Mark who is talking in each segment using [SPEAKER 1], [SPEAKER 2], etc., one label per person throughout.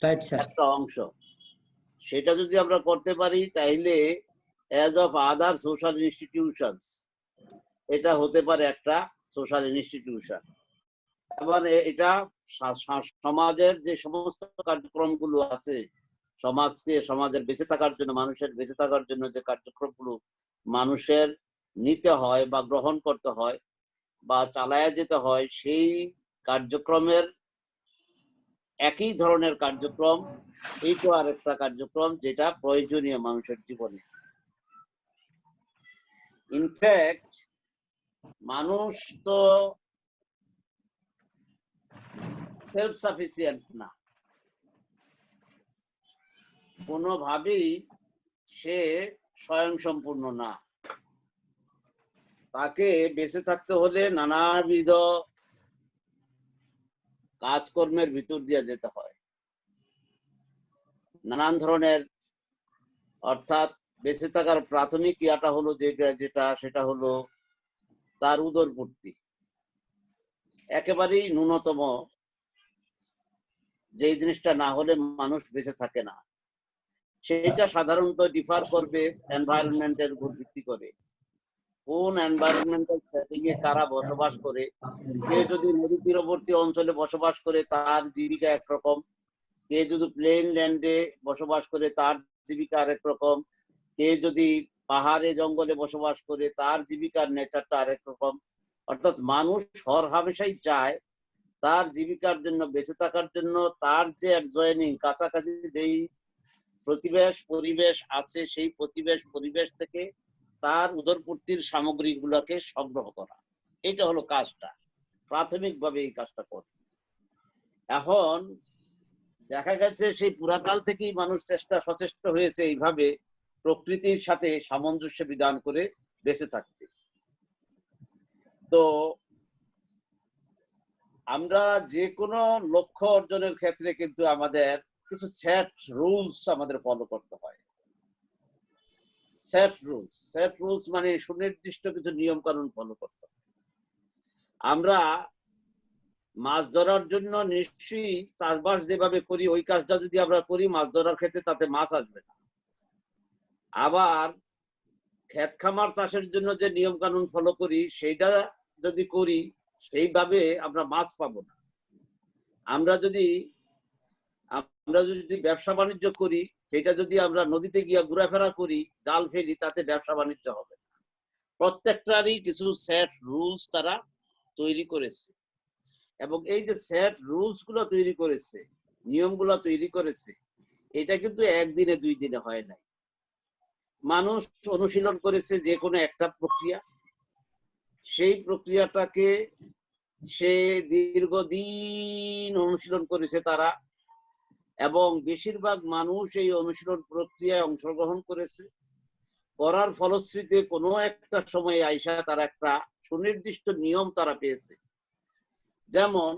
[SPEAKER 1] Right sir.
[SPEAKER 2] একটা অংশ। সেটা যদি আমরা করতে পারি তাইলে as of other social institutions এটা হতে পারে একটা সোশ্যাল ইনস্টিটিউশন। এবার এটা সমাজের যে সমস্ত কার্যক্রমগুলো আছে, সমাজের বেঁচে থাকার জন্য, মানুষের বেঁচে থাকার জন্য যে কার্যক্রমগুলো মানুষের নিতে হয় বা গ্রহণ করতে হয় বা চালায়া যেতে হয়, সেই কার্যক্রমের একই ধরনের কার্যক্রম এইটাও আরেকটা কার্যক্রম যেটা প্রয়োজনীয় মানুষের জীবনে। ইনফ্যাক্ট মানুষ তো সেলফ সাফিসিয়েন্ট না, কোনোভাবেই সে স্বয়ংসম্পূর্ণ না। তাকে বেঁচে থাকতে হলে নানাবিধ কাজকর্মের ভিতর দিয়ে যেতে হয়, নানান ধরনের। অর্থাৎ বেঁচে থাকার প্রাথমিক ইয়াটা হলো সেটা হলো তার উদরপূর্তি, একেবারেই ন্যূনতম যে জিনিসটা না হলে মানুষ বেঁচে থাকে না। সেটা সাধারণত ডিফার করবে এনভায়রনমেন্টের উপর ভিত্তি করে, কোন এনভায়রনমেন্টাল সেটিং এ কারা বসবাস করে। কেউ যদি নদী তীরবর্তী অঞ্চলে বসবাস করে তার জীবিকা একরকম, কেউ যদি প্লেন ল্যান্ডে বসবাস করে তার জীবিকা আরেক রকম, কেউ যদি পাহাড়ে জঙ্গলে বসবাস করে তার জীবিকার নেচারটা আরেক রকম। অর্থাৎ মানুষ হর হামেশাই চায় তার জীবিকার জন্য, বেঁচে থাকার জন্য তার যে অ্যাডজয়নিং কাছাকাছি যেই পরিবেশ আছে সেই পরিবেশ থেকে তার উদরপূর্তির সামগ্রীগুলোকে সংগ্রহ করা, এটা হলো কাজটা, প্রাথমিকভাবে এই কাজটা করে। এখন দেখা গেছে সেই পুরাকাল থেকেই মানুষ সচেষ্ট হয়েছে এইভাবে প্রকৃতির সাথে সামঞ্জস্য বিধান করে বেঁচে থাকতে। তো আমরা যে কোনো লক্ষ্য অর্জনের ক্ষেত্রে কিন্তু আমাদের কিছু সেট রুলস আমাদের ফলো করতে হয়। সেট রুলস মানে সুনির্দিষ্ট কিছু নিয়ম কানুন ফলো করতে হয়। আমরা মাছ ধরার জন্য নিশ্চয়ই চাষবাস যেভাবে করি ওই কাজটা যদি আমরা করি, মাছ ধরার ক্ষেত্রে তাতে মাছ আসবে না। আবার ক্ষেত খামার চাষের জন্য যে নিয়ম কানুন ফলো করি সেইটা যদি করি সেইভাবে আমরা মাছ পাবো না। আমরা যদি ব্যবসা বাণিজ্য করি, সেটা যদি আমরা নদীতে গিয়ে ঘোরাফেরা করি, জাল ফেলি, তাতে ব্যবসা বাণিজ্য হবে না। প্রত্যেকটারই কিছু সেট রুলস তারা তৈরি করেছে, এবং এই যে সেট রুলস গুলো তৈরি করেছে, নিয়মগুলো তৈরি করেছে, এটা কিন্তু একদিনে দুই দিনে হয় নাই। মানুষ অনুশীলন করেছে যে কোনো একটা প্রক্রিয়া, সেই প্রক্রিয়াটাকে সে দীর্ঘদিন অনুশীলন করেছে তারা, এবং বেশিরভাগ মানুষ এই অনুশীলন প্রক্রিয়ায় অংশগ্রহণ করেছে। করার ফলশ্রুতিতে কোনো একটা সময় আইসা তারা একটা সুনির্দিষ্ট নিয়ম তারা পেয়েছে। যেমন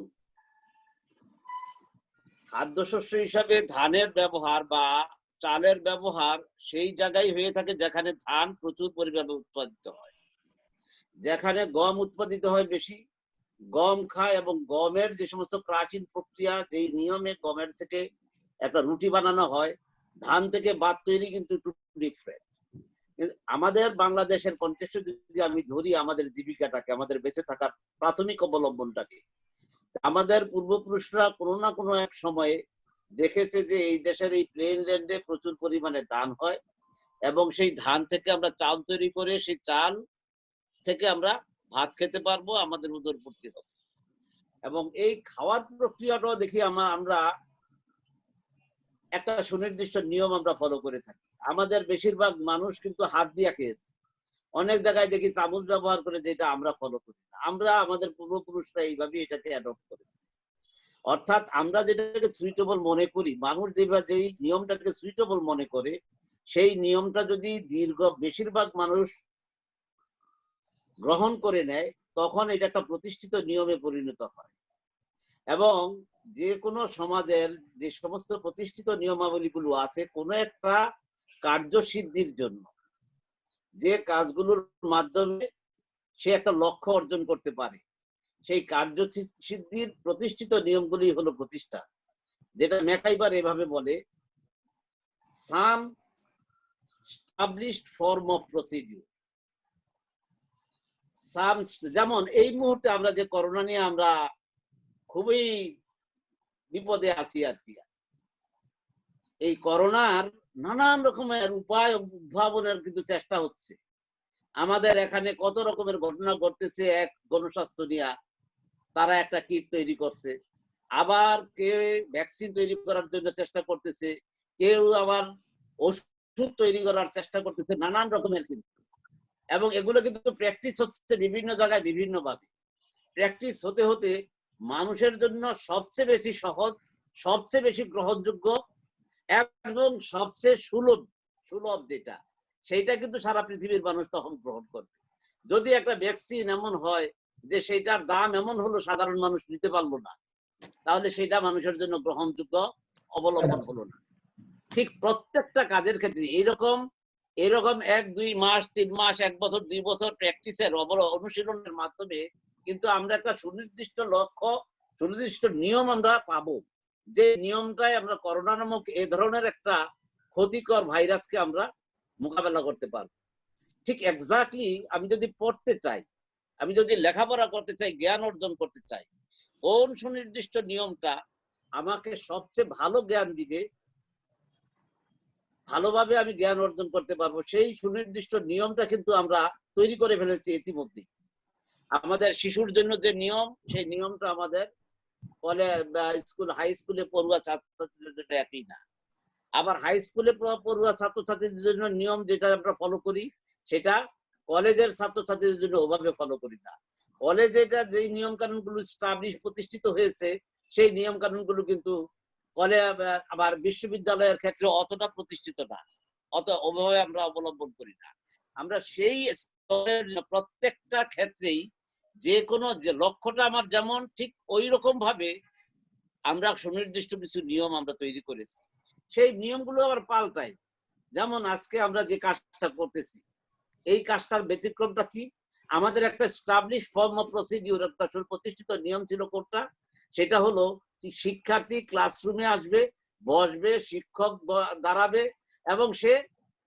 [SPEAKER 2] খাদ্যশস্য হিসাবে ধানের ব্যবহার বা চালের ব্যবহার সেই জায়গায় হয়ে থাকে যেখানে ধান প্রচুর পরিমাণে উৎপাদিত হয়। যেখানে গম উৎপাদিত হয় বেশি, গম খায়, এবং গমের যে সমস্ত প্রাচীন প্রক্রিয়া, যেই নিয়মে গমের থেকে একটা রুটি বানানো হয়, ধান থেকে ভাত তৈরি কিন্তু একটু ডিফারেন্ট। আমাদের বাংলাদেশের কন্টেক্সটে যদি আমি ধরি আমাদের জীবিকাটাকে, আমাদের বেঁচে থাকার প্রাথমিক অবলম্বনটাকে, আমাদের পূর্বপুরুষরা কোনো না কোনো এক সময়ে দেখেছে যে এই দেশের এই প্লেন ল্যান্ডে প্রচুর পরিমাণে ধান হয়, এবং সেই ধান থেকে আমরা চাল তৈরি করে সেই চাল থেকে আমরা ভাত খেতে পারবো, আমাদের উদরপূর্তি হবে। এবং এই খাওয়ার প্রক্রিয়াটাও দেখি আমরা একটা সুনির্দিষ্ট নিয়ম আমরা ফলো করে থাকি। আমাদের বেশিরভাগ মানুষ কিন্তু হাত দিয়ে খেয়েছে, অনেক জায়গায় দেখি চামচ ব্যবহার করে, যেটা আমরা ফলো করি না। আমরা আমাদের পূর্বপুরুষরা এইভাবে এটাকে অ্যাডপ্ট করেছে। অর্থাৎ আমরা যেটাকে সুইটেবল মনে করি, মানুষ যেই নিয়মটাকে সুইটেবল মনে করে, সেই নিয়মটা যদি বেশিরভাগ মানুষ গ্রহণ করে নেয়, তখন এটা একটা প্রতিষ্ঠিত নিয়মে পরিণত হয়। এবং যে কোনো সমাজের যে সমস্ত প্রতিষ্ঠিত নিয়মাবলীগুলো আছে, কোনো একটা কার্যসিদ্ধির জন্য, যে কাজগুলোর মাধ্যমে সে একটা লক্ষ্য অর্জন করতে পারে, সেই কার্যসিদ্ধির প্রতিষ্ঠিত নিয়মগুলি হলো প্রতিষ্ঠা। যেটা ম্যাকাইবার এভাবে বলে, সাম established form of procedure. যেমন এই মুহূর্তে আমরা যে করোনা নিয়ে আমরা খুবই বিপদে আছি আর কি। এই করোনার নানান রকমের উপায় উদ্ভাবনের কিন্তু চেষ্টা হচ্ছে। আমাদের এখানে কত রকমের ঘটনা ঘটতেছে। এক গণস্বাস্থ্য নিয়ে তারা একটা কিট তৈরি করছে, আবার কেউ ভ্যাকসিন তৈরি করার জন্য চেষ্টা করতেছে, কেউ আবার ওষুধ তৈরি করার চেষ্টা করতেছে, নানান রকমের কিন্তু। এবং এগুলো কিন্তু প্র্যাকটিস হচ্ছে বিভিন্ন জায়গায় বিভিন্ন ভাবে। প্র্যাকটিস হতে হতে মানুষের জন্য সবচেয়ে বেশি সহজ, সবচেয়ে বেশি গ্রহণযোগ্য এবং সবচেয়ে সুলভ যেটা, সেইটা কিন্তু সারা পৃথিবীর মানুষ তখন গ্রহণ করবে। যদি একটা ভ্যাকসিন এমন হয় যে সেটার দাম এমন হলো সাধারণ মানুষ নিতে পারলো না, তাহলে সেটা মানুষের জন্য গ্রহণযোগ্য অবলম্বন হলো না। ঠিক প্রত্যেকটা কাজের ক্ষেত্রে এরকম 1-2 মাস 3 মাস 1 বছর 2 বছর প্র্যাকটিসের অনুশীলনের মাধ্যমে কিন্তু আমরা একটা সুনির্দিষ্ট লক্ষ্য, সুনির্দিষ্ট নিয়ম আমরা পাবো, যে নিয়মটাই আমরা করোনা নামক এই ধরনের একটা ক্ষতিকর ভাইরাসকে আমরা মোকাবেলা করতে পারবো। ঠিক এক্স্যাক্টলি আমি যদি পড়তে চাই, আমি যদি লেখাপড়া করতে চাই, জ্ঞান অর্জন করতে চাই, কোন সুনির্দিষ্ট নিয়মটা আমাকে সবচেয়ে ভালো জ্ঞান দিবে, ভালোভাবে আমি জ্ঞান অর্জন করতে পারবো, সেই সুনির্দিষ্ট নিয়মটা কিন্তু আমরা তৈরি করে ফেলেছি ইতিমধ্যে। আমাদের শিশুর জন্য যে নিয়ম, সেই নিয়মটা আমাদের স্কুল হাই স্কুলে পড়ুয়া ছাত্রছাত্রীদের জন্য একই না। আবার হাই স্কুলে পড়ুয়া ছাত্রছাত্রীদের জন্য নিয়ম যেটা আমরা ফলো করি, সেটা কলেজের ছাত্রছাত্রীদের জন্য ওভাবে ফলো করি না। কলেজে এটা যেই নিয়ম কানুন গুলো প্রতিষ্ঠিত হয়েছে, সেই নিয়ম কানুন গুলো কিন্তু আবার বিশ্ববিদ্যালয়ের ক্ষেত্রে অতটা প্রতিষ্ঠিত না, অত ওভাবে আমরা অবলম্বন করি না। আমরা সেই স্তরের প্রত্যেকটা ক্ষেত্রেই যে কোনো যে লক্ষ্যটা আমার যেমন, ঠিক ওই রকম ভাবে আমরা সুনির্দিষ্ট কিছু নিয়ম আমরা তৈরি করেছি। সেই নিয়মগুলো আবার পাল্টাই। যেমন আজকে আমরা যে কাজটা করতেছি, এই কাজটার ব্যতিক্রমটা কি? আমাদের একটা এস্টাবলিশ ফর্ম অফ প্রসিডিউর, একটা প্রতিষ্ঠিত নিয়ম ছিল কোনটা? সেটা হলো শিক্ষার্থী ক্লাসরুমে আসবে, বসবে, শিক্ষক দাঁড়াবে এবং সে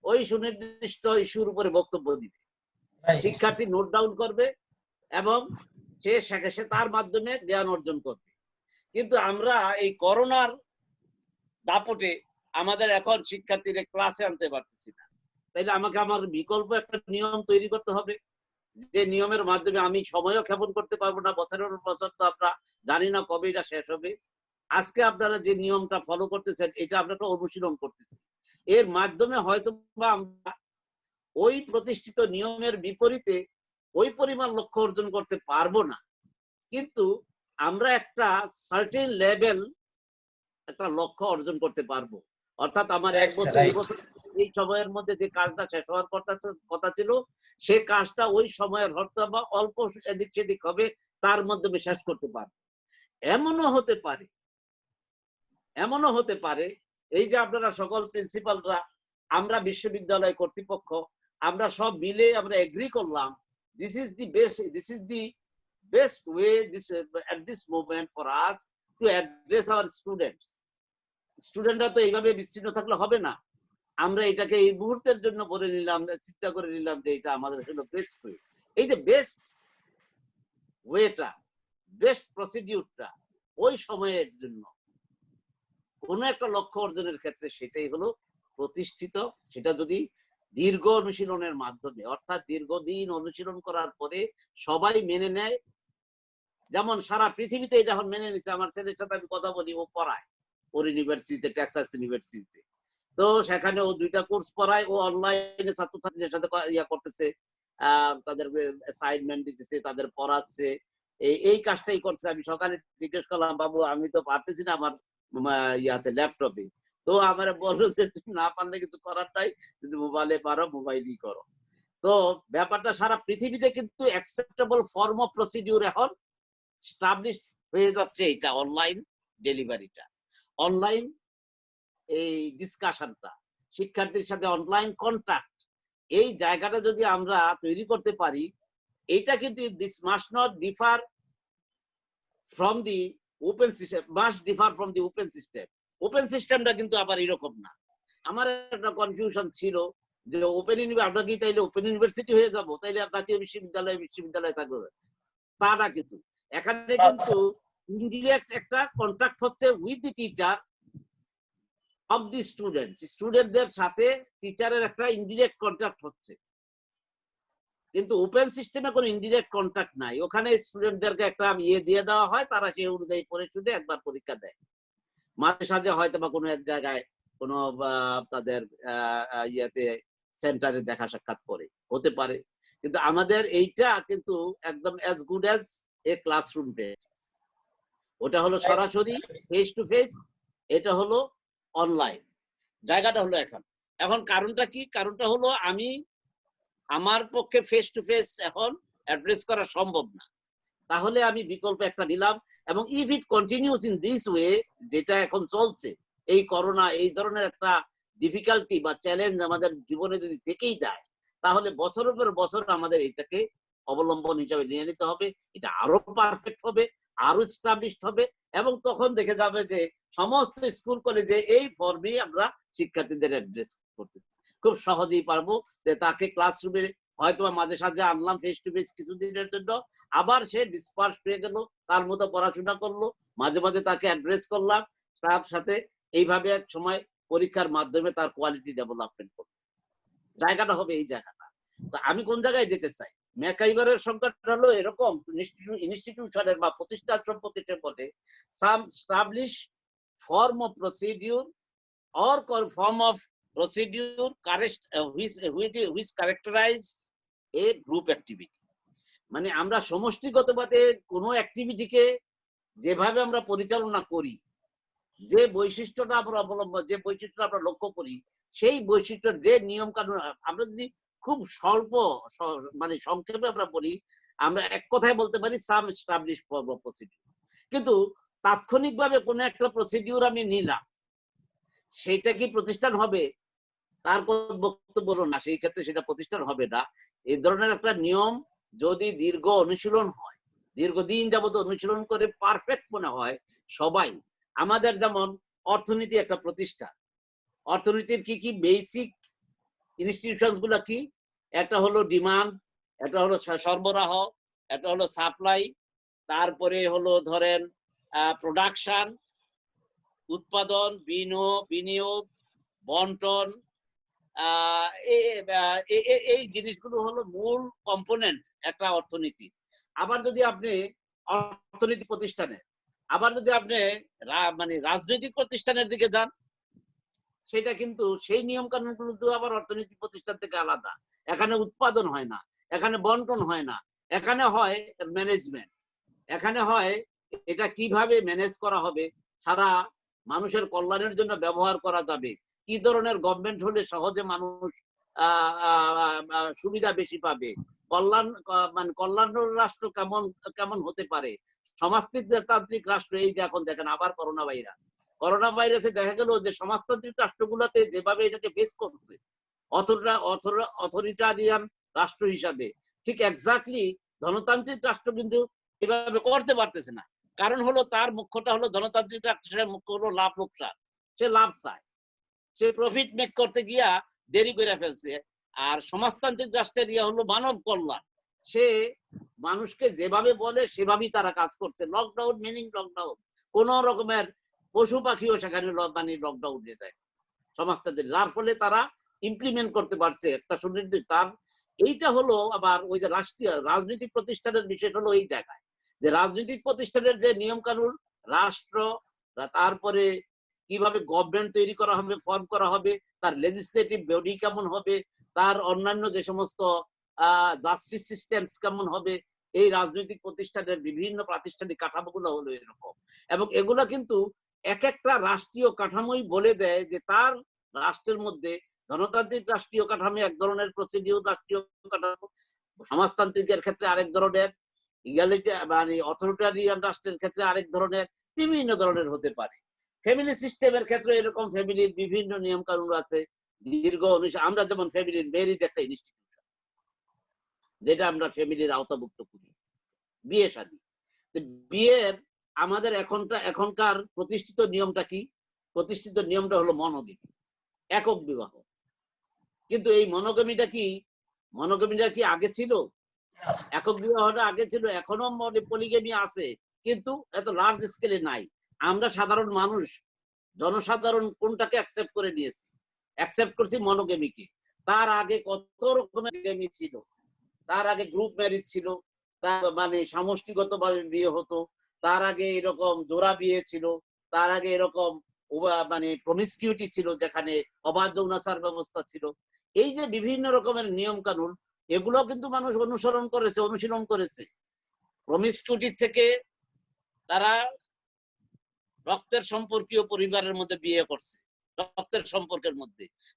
[SPEAKER 2] ওই সুনির্দিষ্ট ইস্যুর উপরে বক্তব্য দিবে। শিক্ষার্থী নোট ডাউন করবে এবং সে তার মাধ্যমে জ্ঞান অর্জন করবে। কিন্তু আমরা এই করোনার দাপটে আমাদের এখন শিক্ষার্থীরা ক্লাসে আনতে পারতেছি না, তাইলে আমাকে আমার বিকল্প একটা নিয়ম তৈরি করতে হবে, যে নিয়মের মাধ্যমে আমি সময়ও ক্ষেপণ করতে পারবো না। বছরের বছর তো আমরা জানি না কবে এটা শেষ হবে। আজকে আপনারা যে নিয়মটা ফলো করতেছেন, এটা আপনারা অনুশীলন করতেছি, এর মাধ্যমে হয়তো বা আমরা ওই প্রতিষ্ঠিত নিয়মের বিপরীতে ওই পরিমাণ লক্ষ্য অর্জন করতে পারবো না, কিন্তু আমরা একটা সার্টেন লেভেল একটা লক্ষ্য অর্জন করতে পারবো। অর্থাৎ আমার 1 বছর এই বছর এই সময়ের মধ্যে যে কাজটা শেষ হওয়ার কথা ছিল, সে কাজটা ওই সময়ের হয়তো বা অল্প এদিক সেদিক হবে, তার মাধ্যমে শেষ করতে পারবো। এমনও হতে পারে এই যে আপনারা সকল প্রিন্সিপালরা, আমরা বিশ্ববিদ্যালয় কর্তৃপক্ষ, আমরা সব মিলে আমরা এগ্রি করলাম, this is the best way at this moment for us to address our students. স্টুডেন্টরা তো এইভাবে বিচ্ছিন্ন থাকলে হবে না। আমরা এটাকে এই মুহূর্তের জন্য বলে নিলাম, চিন্তা করে নিলাম যে এটা আমাদের হলো বেস্ট ওয়ে। এই যে বেস্ট ওয়েটা, বেস্ট প্রসিডিউরটা ওই সময়ের জন্য কোন একটা লক্ষ্য অর্জনের ক্ষেত্রে সেটাই হলো প্রতিষ্ঠিত। সেটা যদি দীর্ঘ অনুশীলনের মাধ্যমে, অর্থাৎ দীর্ঘদিন অনুশীলন করার পরে সবাই মেনে নেয়, যেমন সারা পৃথিবীতে এটা এখন মেনে নিচ্ছে। আমার ছেলের সাথে আমি কথা বলি, ও পড়ায় ওর ইউনিভার্সিটিতে, টেক্সাস ইউনিভার্সিটিতে। তো সেখানে ও 2টা কোর্স পড়ায়, ও অনলাইনে ছাত্রছাত্রীদের সাথে ইয়া করতেছে, তাদের অ্যাসাইনমেন্ট দিতেছে, তাদের পড়াচ্ছে, এই কাজটাই করছে। আমি সকালে জিজ্ঞেস করলাম, বাবু আমি তো পারতেছি না আমার ইয়াতে ল্যাপটপে। তো আমার বললো যে তুমি না পারলে কিছু করার নাই, যদি মোবাইলে পারো মোবাইলই করো। তো ব্যাপারটা সারা পৃথিবীতে কিন্তু অ্যাকসেপ্টেবল ফর্ম অফ প্রসিডিউর এখন স্টাবলিশ হয়ে যাচ্ছে। এটা অনলাইন ডেলিভারিটা, অনলাইন এই ডিসকাশনটা, শিক্ষার্থীর সাথে অনলাইন কন্টাক্ট, এই জায়গাটা যদি আমরা তৈরি করতে পারি, এটা কিন্তু this must not differ from the open system, must differ from the open system. Open সিস্টেমটা কিন্তু আবার এরকম না। আমার একটা কনফিউশন ছিল যে ওপেন ইউনিভার্সিটি আমরা কি তাইলে ওপেন ইউনিভার্সিটি হয়ে যাব, তাইলে আর জাতীয় বিশ্ববিদ্যালয় থাকবে, তা না। কিন্তু এখানে কিন্তু ইনডিরেক্ট একটা কন্ট্রাক্ট হচ্ছে with the teacher of the স্টুডেন্টদের সাথে টিচারের একটা ইনডিরেক্ট কন্ট্রাক্ট হচ্ছে। কিন্তু ওপেন সিস্টেমে কোনো ইনডিরেক্ট কন্ট্রাক্ট নাই। ওখানে স্টুডেন্টদেরকে একটা ইয়ে দিয়ে দেওয়া হয়, তারা সেই অনুযায়ী পড়ে শুনে একবার পরীক্ষা দেয়। মাঝে সাঝে হয়তো বা কোনো এক জায়গায় কোনো তাদের ইয়েতে সেন্টারে দেখা সাক্ষাৎ করে হতে পারে। কিন্তু আমাদের এইটা কিন্তু একদম as good as a classroom test. ওটা হলো সরাসরি ফেস টু ফেস, এটা হলো অনলাইন। জায়গাটা হলো এখন কারণটা কি? কারণটা হলো আমার পক্ষে ফেস টু ফেস এখন অ্যাড্রেস করা সম্ভব না, তাহলে আমি বিকল্প একটা নিলাম। এবং if it continuous in this way, যেটা এখন চলছে, এই করোনা এই ধরনের একটা ডিফিকাল্টি বা চ্যালেঞ্জ আমাদের জীবনে যদি থেকেই যায়, তাহলে বছরের পর বছর আমাদের এটাকে অবলম্বন হিসাবে নিয়ে নিতে হবে। এটা আরো পারফেক্ট হবে, আরো স্টাবলিশড হবে, এবং তখন দেখে যাবে যে সমস্ত স্কুল কলেজে এই ফর্মে আমরা শিক্ষার্থীদের অ্যাড্রেস করতেছি, খুব সহজেই পারবো। যে তাকে ক্লাসরুমে হয়তো মাঝে সাঝে আনলাম ফেস টু ফেস কিছুদিনের জন্য, আবার সে ডিসপার্স হয়ে গেল, তার মতো পড়াশোনা করলো, মাঝে মাঝে তাকে অ্যাড্রেস করলাম, তার সাথে এইভাবে এক সময় পরীক্ষার মাধ্যমে তার কোয়ালিটি ডেভেলপমেন্ট করবো। জায়গাটা হবে এই জায়গাটা। তো আমি কোন জায়গায় যেতে চাই? ম্যাকাইভারের সংখ্যাটা হলো এরকম, ইনস্টিটিউশনের বা প্রতিষ্ঠান সম্পর্কে সে বলে some establish form of procedure or form of procedure which characterize a group activity। মানে আমরা সমষ্টিগতভাবে কোনো অ্যাক্টিভিটিকে যেভাবে আমরা পরিচালনা করি, যে বৈশিষ্ট্যটা আমরা অবলম্বন, যে বৈশিষ্ট্যটা আমরা লক্ষ্য করি, সেই বৈশিষ্ট্যের যে নিয়ম কানুন, আমরা যদি খুব স্বল্প মানে সংক্ষেপে আমরা বলি, আমরা এক কথায় বলতে পারি সাম এস্টাবলিশ ফর্ম অফ প্রসিডিউর। কিন্তু তাৎক্ষণিকভাবে কোনো একটা প্রসিডিউর আমি নিলাম, সেইটা কি প্রতিষ্ঠান হবে? তার বক্তব্য বলো না, সেই ক্ষেত্রে সেটা প্রতিষ্ঠান হবে না। এই ধরনের একটা নিয়ম যদি দীর্ঘ অনুশীলন হয়, দীর্ঘদিন যাবত অনুশীলন করে পারফেক্ট মনে হয় সবাই। আমাদের যেমন অর্থনীতি একটা প্রতিষ্ঠান, অর্থনীতির কি কি বেসিক ইনস্টিটিউশন গুলা কি? একটা হলো ডিমান্ড, একটা হলো সরবরাহ, একটা হলো সাপ্লাই, তারপরে হলো ধরেন প্রোডাকশন, উৎপাদন, বিনিয়োগ, বন্টন, এই জিনিসগুলো হলো মূল কম্পোনেন্ট একটা অর্থনীতি। আবার যদি আপনি অর্থনীতি প্রতিষ্ঠানে, আবার যদি আপনি মানে রাজনৈতিক প্রতিষ্ঠানের দিকে যান, সেটা কিন্তু সেই নিয়ম কানুন গুলো তো আবার অর্থনৈতিক প্রতিষ্ঠান থেকে আলাদা। এখানে উৎপাদন হয় না, এখানে বন্টন হয় না, এখানে হয় ম্যানেজমেন্ট। এখানে হয় এটা কিভাবে ম্যানেজ করা হবে, সারা মানুষের কল্যাণের জন্য ব্যবহার করা যাবে, কি ধরনের গভর্নমেন্ট হলে সহজে মানুষ সুবিধা বেশি পাবে, কল্যাণ মানে কল্যাণ রাষ্ট্র কেমন কেমন হতে পারে, সমাজতান্ত্রিক রাষ্ট্র। এই যে এখন দেখেন আবার করোনা ভাইরাসে দেখা গেল যে সমাজতান্ত্রিক রাষ্ট্রগুলোতে যেভাবে এটাকে ফেস করছে অথরিটারিয়ান রাষ্ট্র হিসাবে, ঠিক এক্স্যাক্টলি ধনতান্ত্রিক রাষ্ট্র কিন্তু এভাবে করতে পারতেছে না। কারণ হলো তার মুখ্যটা হলো ধনতান্ত্রিক রাষ্ট্রের মুখ্য হলো লাভ লোকসান। সে লাভ চায়, সে প্রফিট মেক করতে গিয়া দেরি করে ফেলছে। আর সমাজতান্ত্রিক রাষ্ট্রের ইয়া হলো মানব কল্যাণ, সে মানুষকে যেভাবে বলে সেভাবেই তারা কাজ করছে। লকডাউন মিনিং লকডাউন, কোন রকমের পশু পাখিও সেখানে মানে লকডাউন হয়ে যায় সমাজতান্ত্রিক, যার ফলে তারা ইমপ্লিমেন্ট করতে পারছে একটা সুনির্দিষ্ট। তার এইটা হলো আবার ওই যে রাষ্ট্রীয় রাজনৈতিক প্রতিষ্ঠানের বিষয় হলো এই জায়গায়, যে রাজনৈতিক প্রতিষ্ঠানের যে নিয়ম কানুন, রাষ্ট্র, তারপরে কিভাবে গভর্নমেন্ট তৈরি করা হবে, ফর্ম করা হবে, তার লেজিসলেটিভ বডি কেমন হবে, তার অন্যান্য যে সমস্ত জাস্টিস সিস্টেমস কেমন হবে, এই রাজনৈতিক প্রতিষ্ঠানের বিভিন্ন প্রাতিষ্ঠানিক কাঠামোগুলো হলো এরকম। এবং এগুলা কিন্তু এক একটা রাষ্ট্রীয় কাঠামোই বলে দেয় যে তার রাষ্ট্রের মধ্যে গণতান্ত্রিক রাষ্ট্রীয় কাঠামো এক ধরনের প্রসিডিউর রাষ্ট্রীয় কাঠামো, সমাজতান্ত্রিকের ক্ষেত্রে আরেক ধরনের, ইগালিটি মানে অথরিটারিয়ান রাষ্ট্রের ক্ষেত্রে আরেক ধরনের, বিভিন্ন ধরনের হতে পারে। ফ্যামিলি সিস্টেমের ক্ষেত্রে এরকম ফ্যামিলির বিভিন্ন নিয়ম কানুন আছে, দীর্ঘ আমরা যেমন ফ্যামিলির ম্যারেজ একটা ইনস্টিটিউশন, যেটা আমরা ফ্যামিলির আওতাভুক্ত করি, বিয়ে শাদী। বিয়ের আমাদের এখনকার প্রতিষ্ঠিত নিয়মটা কি? প্রতিষ্ঠিত নিয়মটা হলো মনোগেমি, একক বিবাহ। কিন্তু এই মনোগেমিটা কি আগে ছিল? একক বিবাহটা আগে ছিল, এখনো পলিগেমি আছে, কিন্তু এত লার্জ স্কেলে নাই। আমরা সাধারণ মানুষ, জনসাধারণ কোনটাকে অ্যাকসেপ্ট করে নিয়েছি? অ্যাকসেপ্ট করছি মনোগেমিকে। তার আগে কত রকমের গেমি ছিল। তার আগে গ্রুপ ম্যারেজ ছিল, তার মানে সমষ্টিগতভাবে বিয়ে হতো, তার আগে এরকম জোড়া বিয়ে ছিল, তার আগে এরকম মানে প্রমিসকিউটি ছিল, যেখানে অবাধ যৌনাচার ব্যবস্থা ছিল। এই যে বিভিন্ন রকমের নিয়ম কানুন, এগুলো কিন্তু মানুষ অনুসরণ করেছে, অনুশীলন করেছে। প্রমিসকিউটি থেকে তারা রক্তের সম্পর্কীয় পরিবারের মধ্যে বিয়ে করছে,